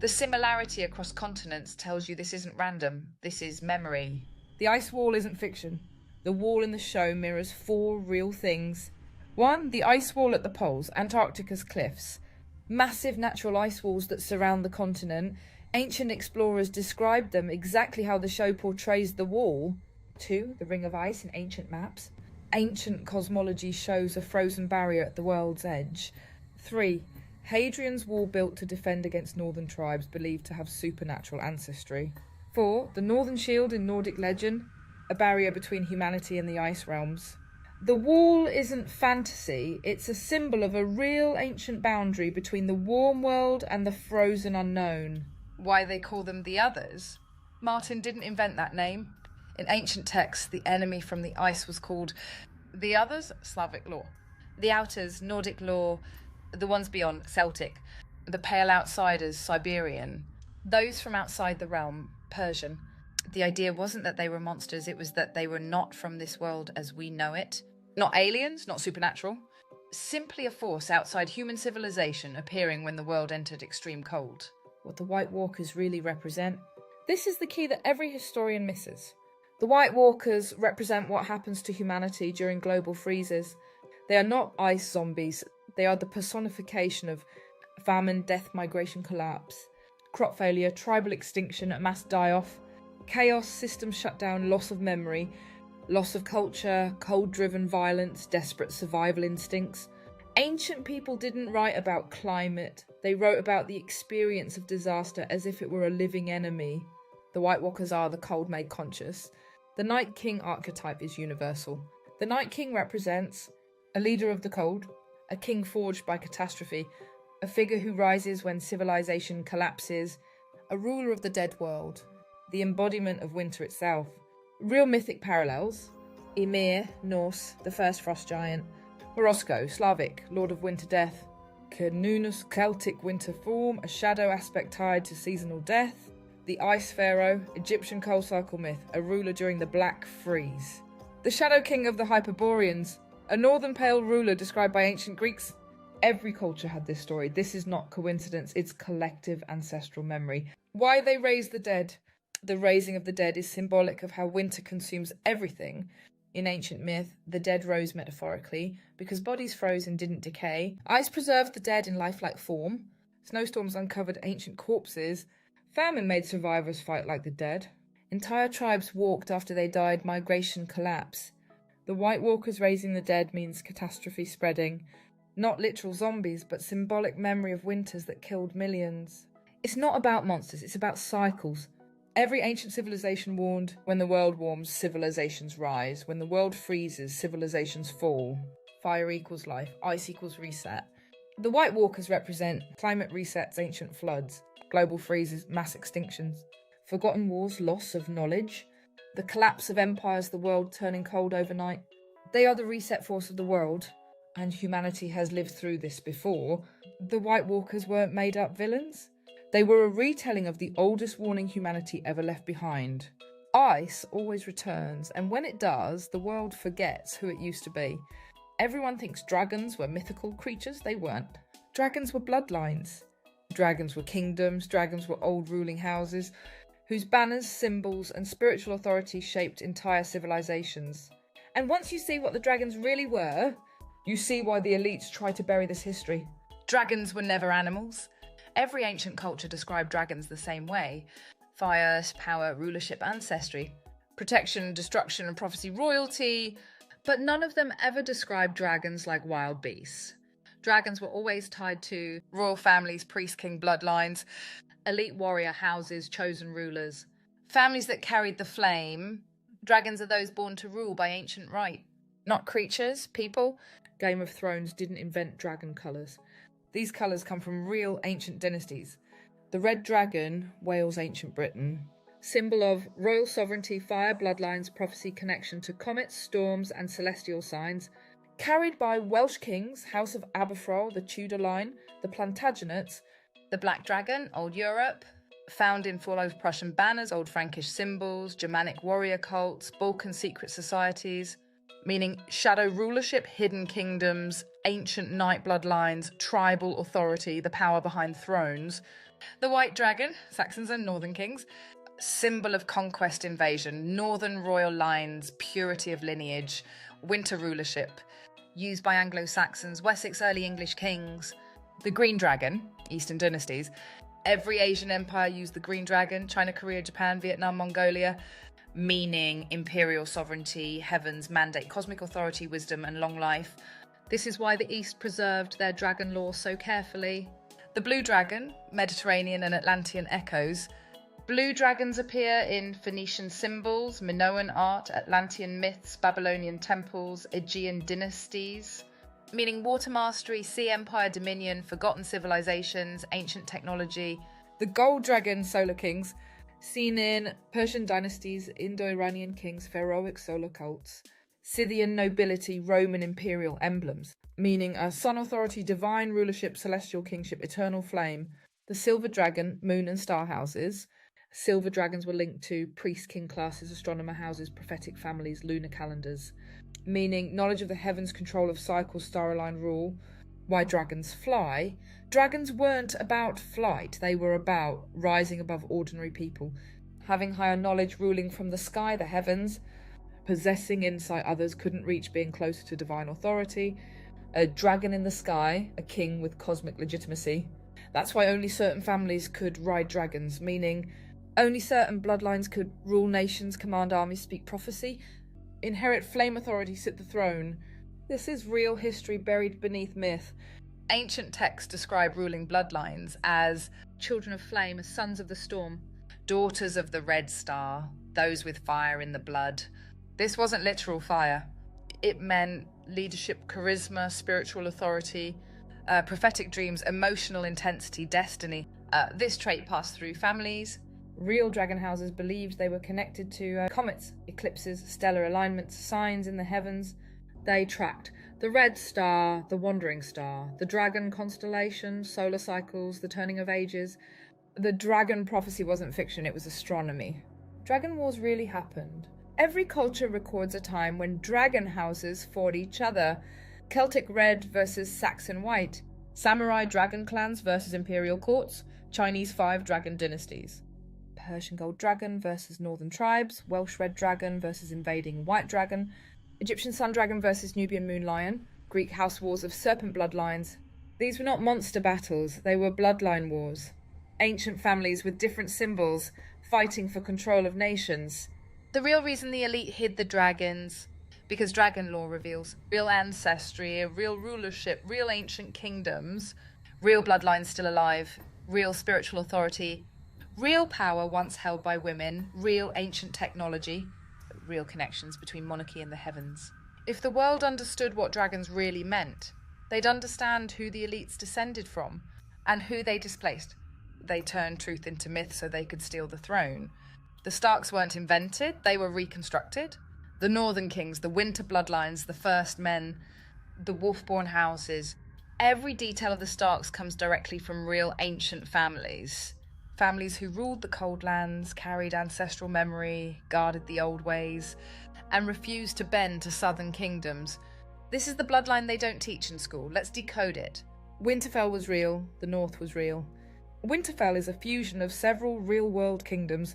The similarity across continents tells you this isn't random, this is memory. The ice wall isn't fiction. The wall in the show mirrors 4 real things. 1, the ice wall at the poles, Antarctica's cliffs. Massive natural ice walls that surround the continent. Ancient explorers described them exactly how the show portrays the wall. 2, the ring of ice in ancient maps. Ancient cosmology shows a frozen barrier at the world's edge. 3, Hadrian's wall built to defend against northern tribes believed to have supernatural ancestry. 4, the Northern Shield in Nordic legend, a barrier between humanity and the ice realms. The wall isn't fantasy, it's a symbol of a real ancient boundary between the warm world and the frozen unknown. Why they call them the Others? Martin didn't invent that name. In ancient texts, the enemy from the ice was called the Others, Slavic lore. The Outers, Nordic lore. The ones beyond, Celtic. The Pale Outsiders, Siberian. Those from outside the realm, Persian. The idea wasn't that they were monsters, it was that they were not from this world as we know it. Not aliens, not supernatural. Simply a force outside human civilization appearing when the world entered extreme cold. What the White Walkers really represent? This is the key that every historian misses. The White Walkers represent what happens to humanity during global freezes. They are not ice zombies, they are the personification of famine, death, migration, collapse, crop failure, tribal extinction, a mass die-off, chaos, system shutdown, loss of memory, loss of culture, cold-driven violence, desperate survival instincts. Ancient people didn't write about climate, they wrote about the experience of disaster as if it were a living enemy. The White Walkers are the cold made conscious. The Night King archetype is universal. The Night King represents a leader of the cold, a king forged by catastrophe, a figure who rises when civilization collapses, a ruler of the dead world, the embodiment of winter itself. Real mythic parallels: Ymir, Norse, the first frost giant; Roscoe, Slavic, lord of winter death; Cernunnos, Celtic winter form, a shadow aspect tied to seasonal death; the Ice Pharaoh, Egyptian coal cycle myth, a ruler during the Black Freeze; the Shadow King of the Hyperboreans, a northern pale ruler described by ancient Greeks. Every culture had this story. This is not coincidence, it's collective ancestral memory. Why they raise the dead? The raising of the dead is symbolic of how winter consumes everything. In ancient myth, the dead rose metaphorically, because bodies froze and didn't decay. Ice preserved the dead in lifelike form. Snowstorms uncovered ancient corpses. Famine made survivors fight like the dead. Entire tribes walked after they died, migration collapse. The White Walkers raising the dead means catastrophe spreading. Not literal zombies, but symbolic memory of winters that killed millions. It's not about monsters, it's about cycles. Every ancient civilization warned, when the world warms, civilizations rise. When the world freezes, civilizations fall. Fire equals life, ice equals reset. The White Walkers represent climate resets, ancient floods, global freezes, mass extinctions, forgotten wars, loss of knowledge, the collapse of empires, the world turning cold overnight. They are the reset force of the world, and humanity has lived through this before. The White Walkers weren't made-up villains. They were a retelling of the oldest warning humanity ever left behind. Ice always returns, and when it does, the world forgets who it used to be. Everyone thinks dragons were mythical creatures. They weren't. Dragons were bloodlines. Dragons were kingdoms. Dragons were old ruling houses, whose banners, symbols, and spiritual authority shaped entire civilizations. And once you see what the dragons really were, you see why the elites try to bury this history. Dragons were never animals. Every ancient culture described dragons the same way: fire, power, rulership, ancestry, protection, destruction, and prophecy, royalty. But none of them ever described dragons like wild beasts. Dragons were always tied to royal families, priest-king bloodlines, elite warrior houses, chosen rulers, families that carried the flame. Dragons are those born to rule by ancient right, not creatures, people. Game of Thrones didn't invent dragon colours. These colours come from real ancient dynasties. The red dragon, Wales, ancient Britain, symbol of royal sovereignty, fire, bloodlines, prophecy, connection to comets, storms, and celestial signs, carried by Welsh kings, House of Aberfrol, the Tudor line, the Plantagenets. The black dragon, Old Europe, found in four Prussian banners, Old Frankish symbols, Germanic warrior cults, Balkan secret societies, meaning shadow rulership, hidden kingdoms, ancient night bloodlines, tribal authority, the power behind thrones. The white dragon, Saxons and northern kings, symbol of conquest, invasion, northern royal lines, purity of lineage, winter rulership, used by Anglo-Saxons, Wessex early English kings. The green dragon, Eastern dynasties. Every Asian empire used the green dragon: China, Korea, Japan, Vietnam, Mongolia, meaning imperial sovereignty, heaven's mandate, cosmic authority, wisdom, and long life. This is why the East preserved their dragon lore so carefully. The blue dragon, Mediterranean and Atlantean echoes. Blue dragons appear in Phoenician symbols, Minoan art, Atlantean myths, Babylonian temples, Aegean dynasties, meaning water mastery, sea empire, dominion, forgotten civilizations, ancient technology. The gold dragon, solar kings, seen in Persian dynasties, Indo-Iranian kings, pharaohic solar cults, Scythian nobility, Roman imperial emblems, meaning a sun authority, divine rulership, celestial kingship, eternal flame. The silver dragon, moon and star houses, Silver dragons were linked to priest-king classes, astronomer houses, prophetic families, lunar calendars, meaning knowledge of the heavens, control of cycles, star-aligned rule. Why dragons fly? Dragons weren't about flight, they were about rising above ordinary people, having higher knowledge, ruling from the sky, the heavens, possessing insight others couldn't reach, being closer to divine authority. A dragon in the sky, a king with cosmic legitimacy. That's why only certain families could ride dragons, meaning only certain bloodlines could rule nations, command armies, speak prophecy, inherit flame authority, sit the throne. This is real history buried beneath myth. Ancient texts describe ruling bloodlines as children of flame, as sons of the storm, daughters of the red star, those with fire in the blood. This wasn't literal fire. It meant leadership, charisma, spiritual authority, prophetic dreams, emotional intensity, destiny. This trait passed through families. Real dragon houses believed they were connected to comets, eclipses, stellar alignments, signs in the heavens. They tracked the red star, the wandering star, the dragon constellation, solar cycles, the turning of ages. The dragon prophecy wasn't fiction, it was astronomy. Dragon wars really happened. Every culture records a time when dragon houses fought each other. Celtic red versus Saxon white. Samurai dragon clans versus imperial courts. Chinese 5 dragon dynasties. Persian gold dragon versus northern tribes. Welsh red dragon versus invading white dragon. Egyptian sun dragon versus Nubian moon lion. Greek house wars of serpent bloodlines. These were not monster battles, they were bloodline wars. Ancient families with different symbols fighting for control of nations. The real reason the elite hid the dragons, because dragon lore reveals real ancestry, real rulership, real ancient kingdoms, real bloodlines still alive, real spiritual authority, real power once held by women, real ancient technology, real connections between monarchy and the heavens. If the world understood what dragons really meant, they'd understand who the elites descended from and who they displaced. They turned truth into myth so they could steal the throne. The Starks weren't invented, they were reconstructed. The Northern Kings, the Winter Bloodlines, the First Men, the Wolfborn houses. Every detail of the Starks comes directly from real ancient families. Families who ruled the Cold Lands, carried ancestral memory, guarded the old ways, and refused to bend to southern kingdoms. This is the bloodline they don't teach in school. Let's decode it. Winterfell was real, the North was real. Winterfell is a fusion of several real-world kingdoms.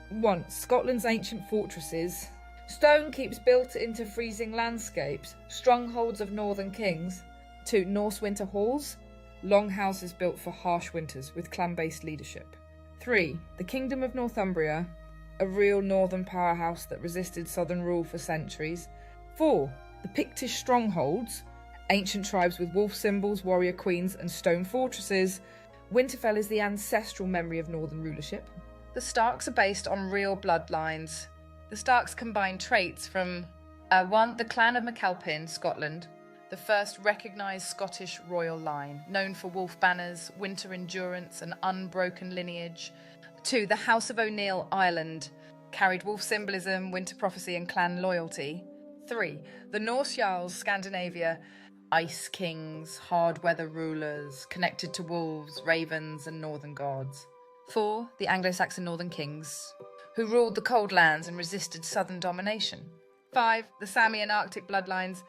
1. Scotland's ancient fortresses. Stone keeps built into freezing landscapes, strongholds of northern kings. 2. Norse winter halls, long houses built for harsh winters with clan-based leadership. 3. The Kingdom of Northumbria, a real northern powerhouse that resisted southern rule for centuries. 4. The Pictish strongholds, ancient tribes with wolf symbols, warrior queens and stone fortresses. Winterfell is the ancestral memory of northern rulership. The Starks are based on real bloodlines. The Starks combine traits from 1. The clan of MacAlpin, Scotland, the first recognised Scottish royal line, known for wolf banners, winter endurance and unbroken lineage. 2. The House of O'Neill, Ireland, carried wolf symbolism, winter prophecy and clan loyalty. 3. The Norse Jarls, Scandinavia, ice kings, hard weather rulers, connected to wolves, ravens and northern gods. 4. The Anglo-Saxon northern kings, who ruled the cold lands and resisted southern domination. 5. The Sami and Arctic bloodlines,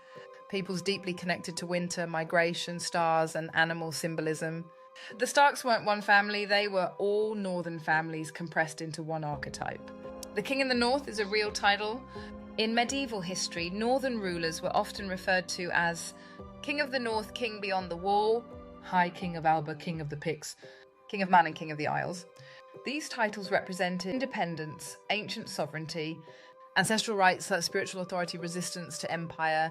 peoples deeply connected to winter, migration, stars and animal symbolism. The Starks weren't one family, they were all northern families compressed into one archetype. The King in the North is a real title. In medieval history, northern rulers were often referred to as King of the North, King beyond the wall, High King of Alba, King of the Picts, King of Man and King of the Isles. These titles represented independence, ancient sovereignty, ancestral rights, spiritual authority, resistance to empire.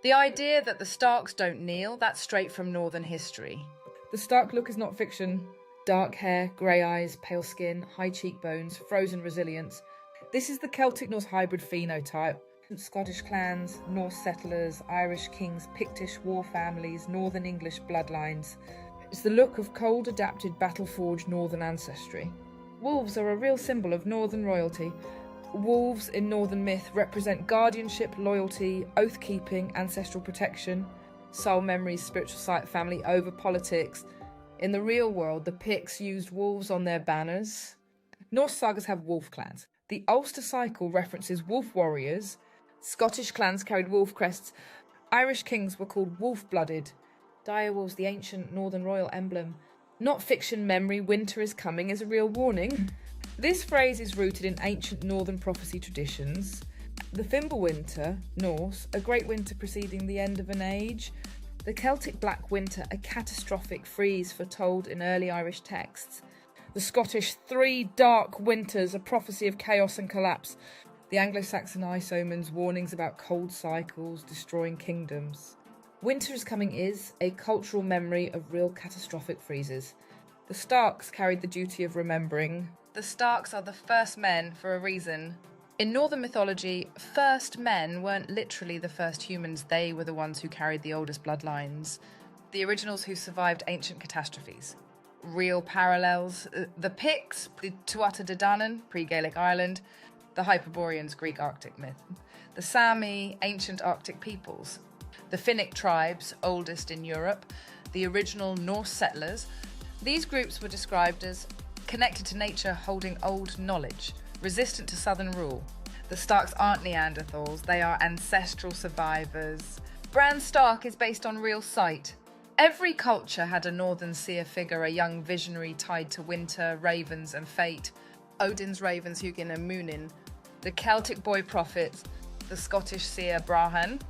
The idea that the Starks don't kneel, that's straight from northern history. The Stark look is not fiction. Dark hair, grey eyes, pale skin, high cheekbones, frozen resilience. This is the Celtic-Norse hybrid phenotype. Scottish clans, Norse settlers, Irish kings, Pictish war families, Northern English bloodlines. It's the look of cold, adapted, battle-forged northern ancestry. Wolves are a real symbol of northern royalty. Wolves in northern myth represent guardianship, loyalty, oath-keeping, ancestral protection, soul memories, spiritual sight, family over politics. In the real world, the Picts used wolves on their banners. Norse sagas have wolf clans. The Ulster cycle references wolf warriors. Scottish clans carried wolf crests. Irish kings were called wolf-blooded. Direwolves, the ancient northern royal emblem. Not fiction memory, winter is coming is a real warning. This phrase is rooted in ancient northern prophecy traditions. The Fimbulwinter, Norse, a great winter preceding the end of an age. The Celtic Black Winter, a catastrophic freeze foretold in early Irish texts. The Scottish Three Dark Winters, a prophecy of chaos and collapse. The Anglo-Saxon ice omens, warnings about cold cycles, destroying kingdoms. Winter is Coming is a cultural memory of real catastrophic freezes. The Starks carried the duty of remembering. The Starks are the first men for a reason. In Northern mythology, first men weren't literally the first humans, they were the ones who carried the oldest bloodlines. The originals who survived ancient catastrophes. Real parallels, the Picts, the Tuatha De Danann, pre-Gaelic Ireland, the Hyperboreans, Greek Arctic myth. The Sami, ancient Arctic peoples. The Finnic tribes, oldest in Europe, the original Norse settlers. These groups were described as connected to nature, holding old knowledge, resistant to southern rule. The Starks aren't Neanderthals, they are ancestral survivors. Bran Stark is based on real sight. Every culture had a northern seer figure, a young visionary tied to winter, ravens and fate. Odin's ravens, Hugin and Munin. The Celtic boy prophets, the Scottish seer Brahan.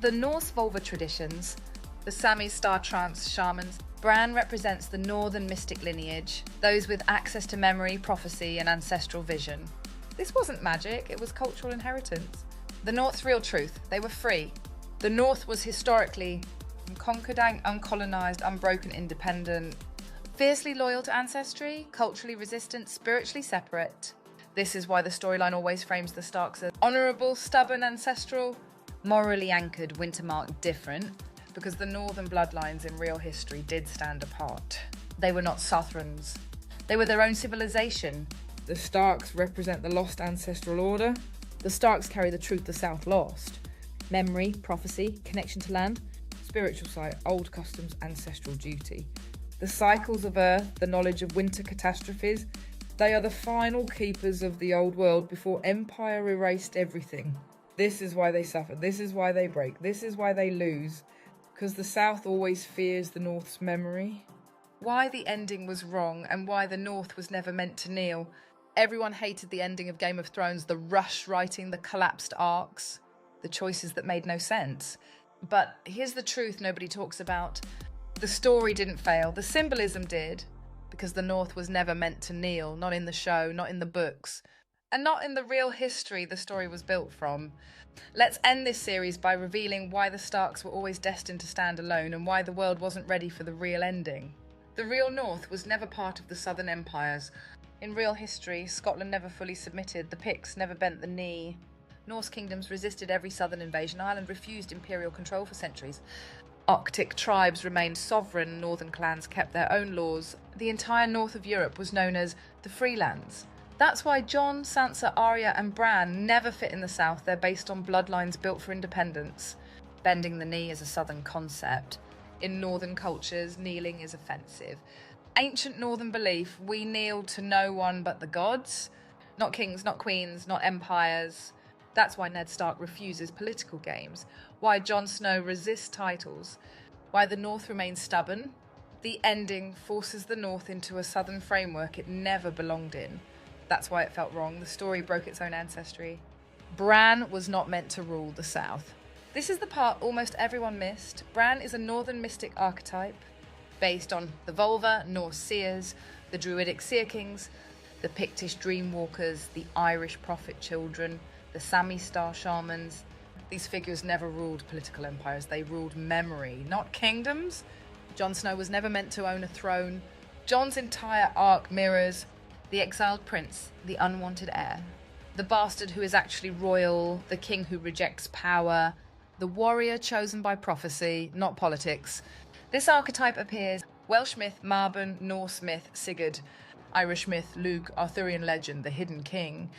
The Norse Volva traditions, the Sami star trance shamans. Bran represents the northern mystic lineage, those with access to memory, prophecy and ancestral vision. This wasn't magic, it was cultural inheritance. The North's real truth, they were free. The North was historically unconquered, uncolonised, unbroken, independent, fiercely loyal to ancestry, culturally resistant, spiritually separate. This is why the storyline always frames the Starks as honourable, stubborn, ancestral, morally anchored, wintermarked, different, because the northern bloodlines in real history did stand apart. They were not Southrons. They were their own civilization. The Starks represent the lost ancestral order. The Starks carry the truth the South lost. Memory, prophecy, connection to land, spiritual sight, old customs, ancestral duty. The cycles of earth, the knowledge of winter catastrophes, they are the final keepers of the old world before empire erased everything. This is why they suffer, this is why they break, this is why they lose, because the South always fears the North's memory. Why the ending was wrong and why the North was never meant to kneel. Everyone hated the ending of Game of Thrones, the rush writing, the collapsed arcs, the choices that made no sense. But here's the truth nobody talks about. The story didn't fail, the symbolism did, because the North was never meant to kneel, not in the show, not in the books. And not in the real history the story was built from. Let's end this series by revealing why the Starks were always destined to stand alone and why the world wasn't ready for the real ending. The real North was never part of the Southern Empires. In real history, Scotland never fully submitted, the Picts never bent the knee. Norse kingdoms resisted every southern invasion, Ireland refused imperial control for centuries. Arctic tribes remained sovereign, northern clans kept their own laws. The entire north of Europe was known as the Freelands. That's why Jon, Sansa, Arya and Bran never fit in the South. They're based on bloodlines built for independence. Bending the knee is a southern concept. In northern cultures, kneeling is offensive. Ancient northern belief, we kneel to no one but the gods. Not kings, not queens, not empires. That's why Ned Stark refuses political games. Why Jon Snow resists titles. Why the North remains stubborn. The ending forces the North into a southern framework it never belonged in. That's why it felt wrong. The story broke its own ancestry. Bran was not meant to rule the South. This is the part almost everyone missed. Bran is a northern mystic archetype based on the Volva, Norse seers, the Druidic seer kings, the Pictish dreamwalkers, the Irish prophet children, the Sami star shamans. These figures never ruled political empires. They ruled memory, not kingdoms. Jon Snow was never meant to own a throne. Jon's entire arc mirrors the exiled prince, the unwanted heir, the bastard who is actually royal, the king who rejects power, the warrior chosen by prophecy, not politics. This archetype appears Welsh myth, Mabon, Norse myth, Sigurd, Irish myth, Luke, Arthurian legend, the hidden king.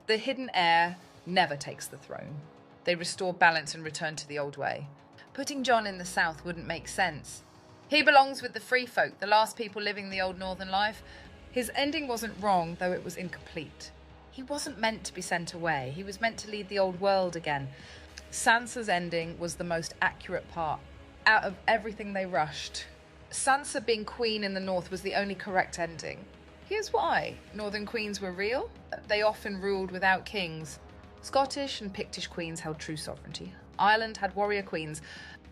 The hidden heir never takes the throne. They restore balance and return to the old way. Putting Jon in the South wouldn't make sense. He belongs with the free folk, the last people living the old northern life. His ending wasn't wrong, though it was incomplete. He wasn't meant to be sent away. He was meant to lead the old world again. Sansa's ending was the most accurate part. Out of everything they rushed, Sansa being queen in the north was the only correct ending. Here's why. Northern queens were real. They often ruled without kings. Scottish and Pictish queens held true sovereignty. Ireland had warrior queens.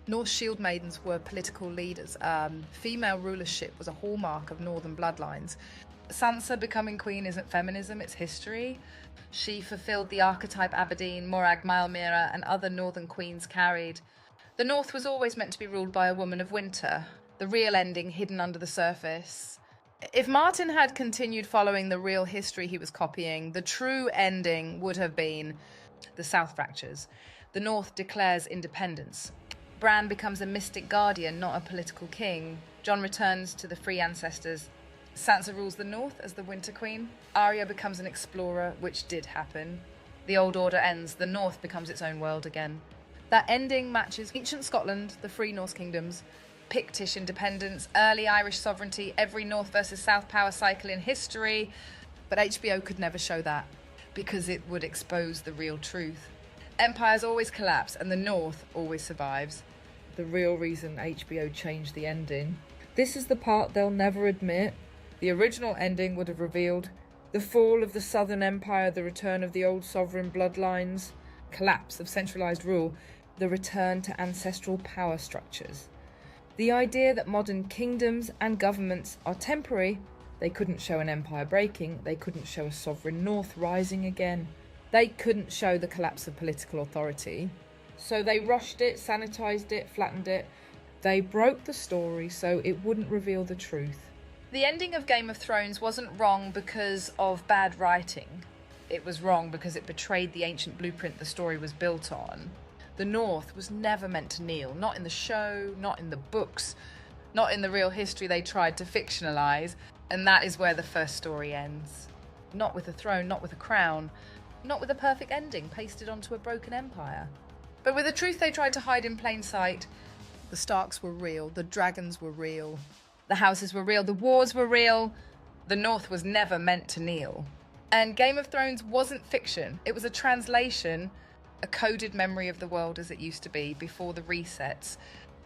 Norse shield maidens were political leaders. Female rulership was a hallmark of northern bloodlines. Sansa becoming queen isn't feminism, it's history. She fulfilled the archetype Aberdeen, Morag Maelmyra and other northern queens carried. The north was always meant to be ruled by a woman of winter, the real ending hidden under the surface. If Martin had continued following the real history he was copying, the true ending would have been the South fractures. The north declares independence. Bran becomes a mystic guardian, not a political king. Jon returns to the free ancestors. Sansa rules the north as the Winter Queen. Arya becomes an explorer, which did happen. The Old Order ends. The north becomes its own world again. That ending matches ancient Scotland, the free Norse kingdoms, Pictish independence, early Irish sovereignty, every north versus south power cycle in history. But HBO could never show that because it would expose the real truth. Empires always collapse and the north always survives. The real reason HBO changed the ending. This is the part they'll never admit. The original ending would have revealed the fall of the Southern Empire, the return of the old sovereign bloodlines, collapse of centralised rule, the return to ancestral power structures. The idea that modern kingdoms and governments are temporary. They couldn't show an empire breaking, they couldn't show a sovereign north rising again. They couldn't show the collapse of political authority. So they rushed it, sanitised it, flattened it. They broke the story so it wouldn't reveal the truth. The ending of Game of Thrones wasn't wrong because of bad writing. It was wrong because it betrayed the ancient blueprint the story was built on. The North was never meant to kneel, not in the show, not in the books, not in the real history they tried to fictionalise, and that is where the first story ends. Not with a throne, not with a crown, not with a perfect ending pasted onto a broken empire. But with a truth they tried to hide in plain sight. The Starks were real, the dragons were real, the houses were real, the wars were real. The North was never meant to kneel. And Game of Thrones wasn't fiction. It was a translation, a coded memory of the world as it used to be before the resets,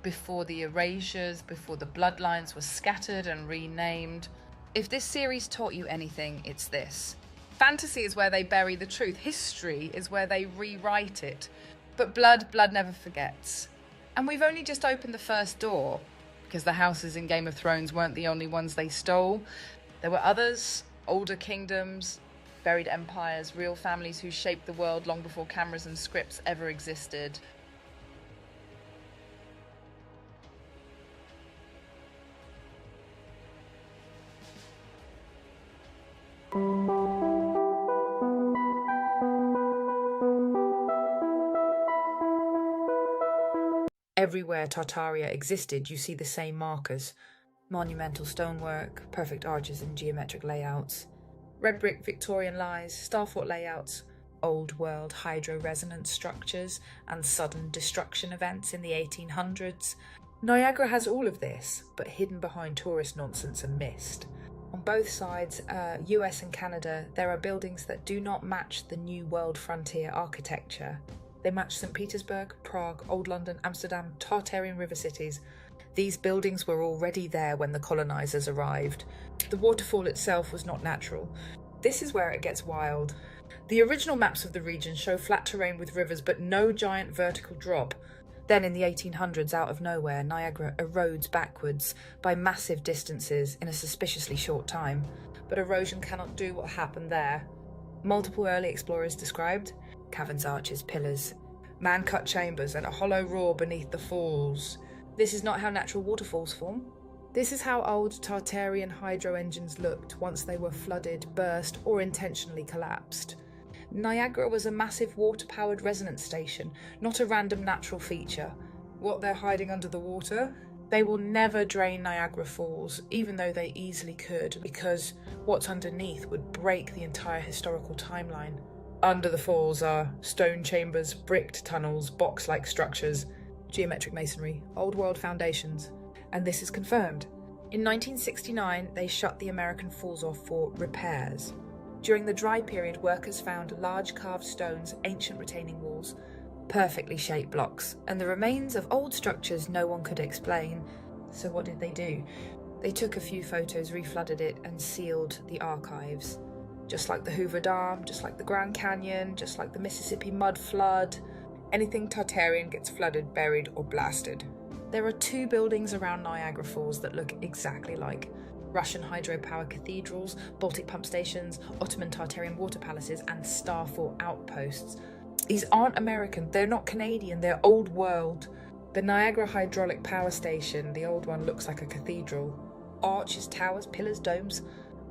before the erasures, before the bloodlines were scattered and renamed. If this series taught you anything, it's this. Fantasy is where they bury the truth. History is where they rewrite it. But blood never forgets. And we've only just opened the first door, because the houses in Game of Thrones weren't the only ones they stole. There were others, older kingdoms, buried empires, real families who shaped the world long before cameras and scripts ever existed. Everywhere Tartaria existed, you see the same markers. Monumental stonework, perfect arches and geometric layouts. Red brick Victorian lies, starfort layouts, old world hydro-resonance structures and sudden destruction events in the 1800s. Niagara has all of this, but hidden behind tourist nonsense and mist. On both sides, US and Canada, there are buildings that do not match the New World frontier architecture. They match St. Petersburg, Prague, Old London, Amsterdam, Tartarian river cities. These buildings were already there when the colonisers arrived. The waterfall itself was not natural. This is where it gets wild. The original maps of the region show flat terrain with rivers but no giant vertical drop. Then in the 1800s, out of nowhere, Niagara erodes backwards by massive distances in a suspiciously short time. But erosion cannot do what happened there. Multiple early explorers described caverns, arches, pillars, man-cut chambers, and a hollow roar beneath the falls. This is not how natural waterfalls form. This is how old Tartarian hydro engines looked once they were flooded, burst, or intentionally collapsed. Niagara was a massive water-powered resonance station, not a random natural feature. What they're hiding under the water? They will never drain Niagara Falls, even though they easily could, because what's underneath would break the entire historical timeline. Under the falls are stone chambers, bricked tunnels, box-like structures, geometric masonry, old-world foundations. And this is confirmed. In 1969, they shut the American Falls off for repairs. During the dry period, workers found large carved stones, ancient retaining walls, perfectly shaped blocks, and the remains of old structures no one could explain. So what did they do? They took a few photos, reflooded it, and sealed the archives. Just like the Hoover Dam, just like the Grand Canyon, just like the Mississippi mud flood, anything Targaryen gets flooded, buried, or blasted. There are 2 buildings around Niagara Falls that look exactly like Russian hydropower cathedrals, Baltic pump stations, Ottoman Tartarian water palaces, and Starfort outposts. These aren't American, they're not Canadian, they're old world. The Niagara Hydraulic Power Station, the old one, looks like a cathedral. Arches, towers, pillars, domes.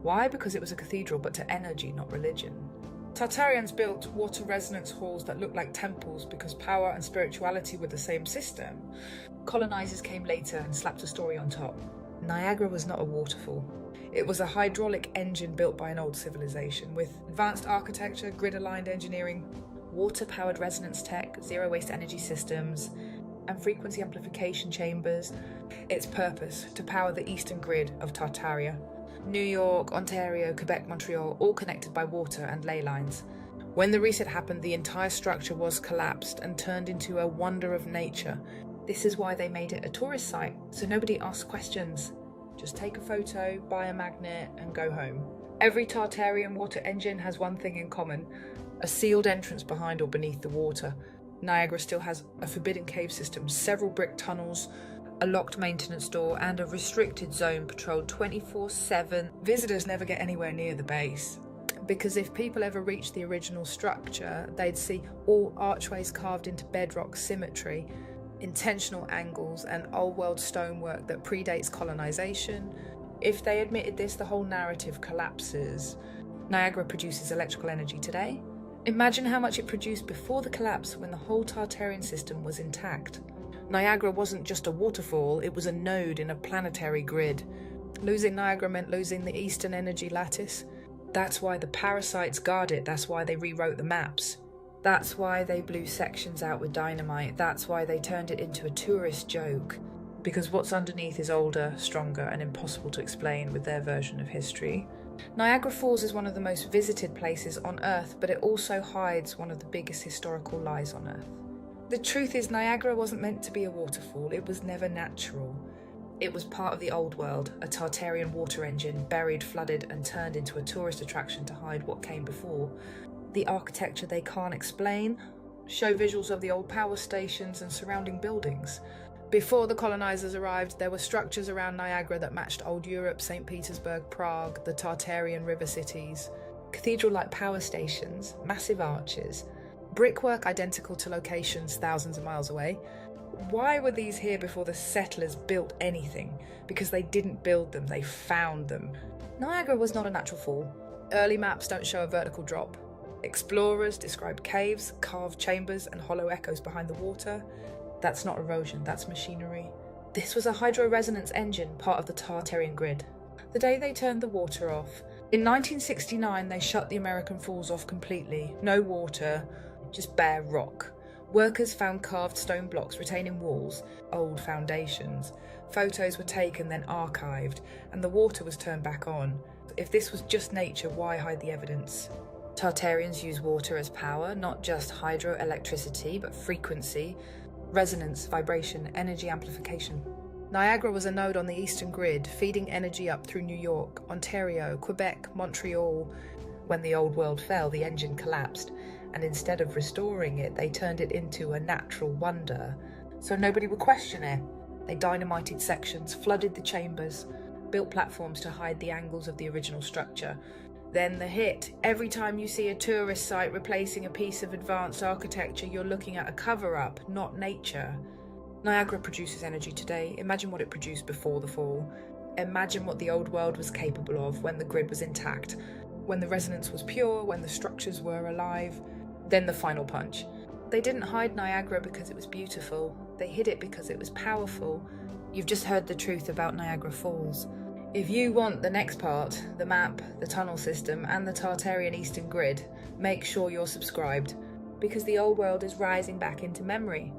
Why? Because it was a cathedral, but to energy, not religion. Tartaryans built water resonance halls that looked like temples because power and spirituality were the same system. Colonizers came later and slapped a story on top. Niagara was not a waterfall. It was a hydraulic engine built by an old civilization with advanced architecture, grid-aligned engineering, water-powered resonance tech, zero-waste energy systems, and frequency amplification chambers. Its purpose, to power the eastern grid of Tartaria. New York, Ontario, Quebec, Montreal, all connected by water and ley lines. When the reset happened, the entire structure was collapsed and turned into a wonder of nature. This is why they made it a tourist site, so nobody asks questions. Just take a photo, buy a magnet, and go home. Every Tartarian water engine has one thing in common: a sealed entrance behind or beneath the water. Niagara still has a forbidden cave system, several brick tunnels, a locked maintenance door, and a restricted zone patrolled 24/7. Visitors never get anywhere near the base, because if people ever reached the original structure, they'd see all archways carved into bedrock symmetry, intentional angles, and old-world stonework that predates colonization. If they admitted this, the whole narrative collapses. Niagara produces electrical energy today. Imagine how much it produced before the collapse, when the whole Tartarian system was intact. Niagara wasn't just a waterfall, it was a node in a planetary grid. Losing Niagara meant losing the eastern energy lattice. That's why the parasites guard it, that's why they rewrote the maps. That's why they blew sections out with dynamite, that's why they turned it into a tourist joke. Because what's underneath is older, stronger, and impossible to explain with their version of history. Niagara Falls is one of the most visited places on Earth, but it also hides one of the biggest historical lies on Earth. The truth is, Niagara wasn't meant to be a waterfall, it was never natural. It was part of the old world, a Tartarian water engine, buried, flooded, and turned into a tourist attraction to hide what came before. The architecture they can't explain, show visuals of the old power stations and surrounding buildings. Before the colonizers arrived, there were structures around Niagara that matched old Europe, St. Petersburg, Prague, the Tartarian river cities. Cathedral-like power stations, massive arches, brickwork identical to locations thousands of miles away. Why were these here before the settlers built anything? Because they didn't build them, they found them. Niagara was not a natural fall. Early maps don't show a vertical drop. Explorers described caves, carved chambers, and hollow echoes behind the water. That's not erosion, that's machinery. This was a hydro-resonance engine, part of the Tartarian grid. The day they turned the water off. In 1969, they shut the American Falls off completely. No water, just bare rock. Workers found carved stone blocks retaining walls, old foundations. Photos were taken, then archived, and the water was turned back on. If this was just nature, why hide the evidence? Tartarians use water as power, not just hydroelectricity, but frequency, resonance, vibration, energy amplification. Niagara was a node on the eastern grid, feeding energy up through New York, Ontario, Quebec, Montreal. When the old world fell, the engine collapsed, and instead of restoring it, they turned it into a natural wonder. So nobody would question it. They dynamited sections, flooded the chambers, built platforms to hide the angles of the original structure. Then the hit. Every time you see a tourist site replacing a piece of advanced architecture, you're looking at a cover-up, not nature. Niagara produces energy today. Imagine what it produced before the fall. Imagine what the old world was capable of when the grid was intact, when the resonance was pure, when the structures were alive. Then the final punch. They didn't hide Niagara because it was beautiful. They hid it because it was powerful. You've just heard the truth about Niagara Falls. If you want the next part, the map, the tunnel system, and the Tartarian Eastern Grid, make sure you're subscribed, because the old world is rising back into memory.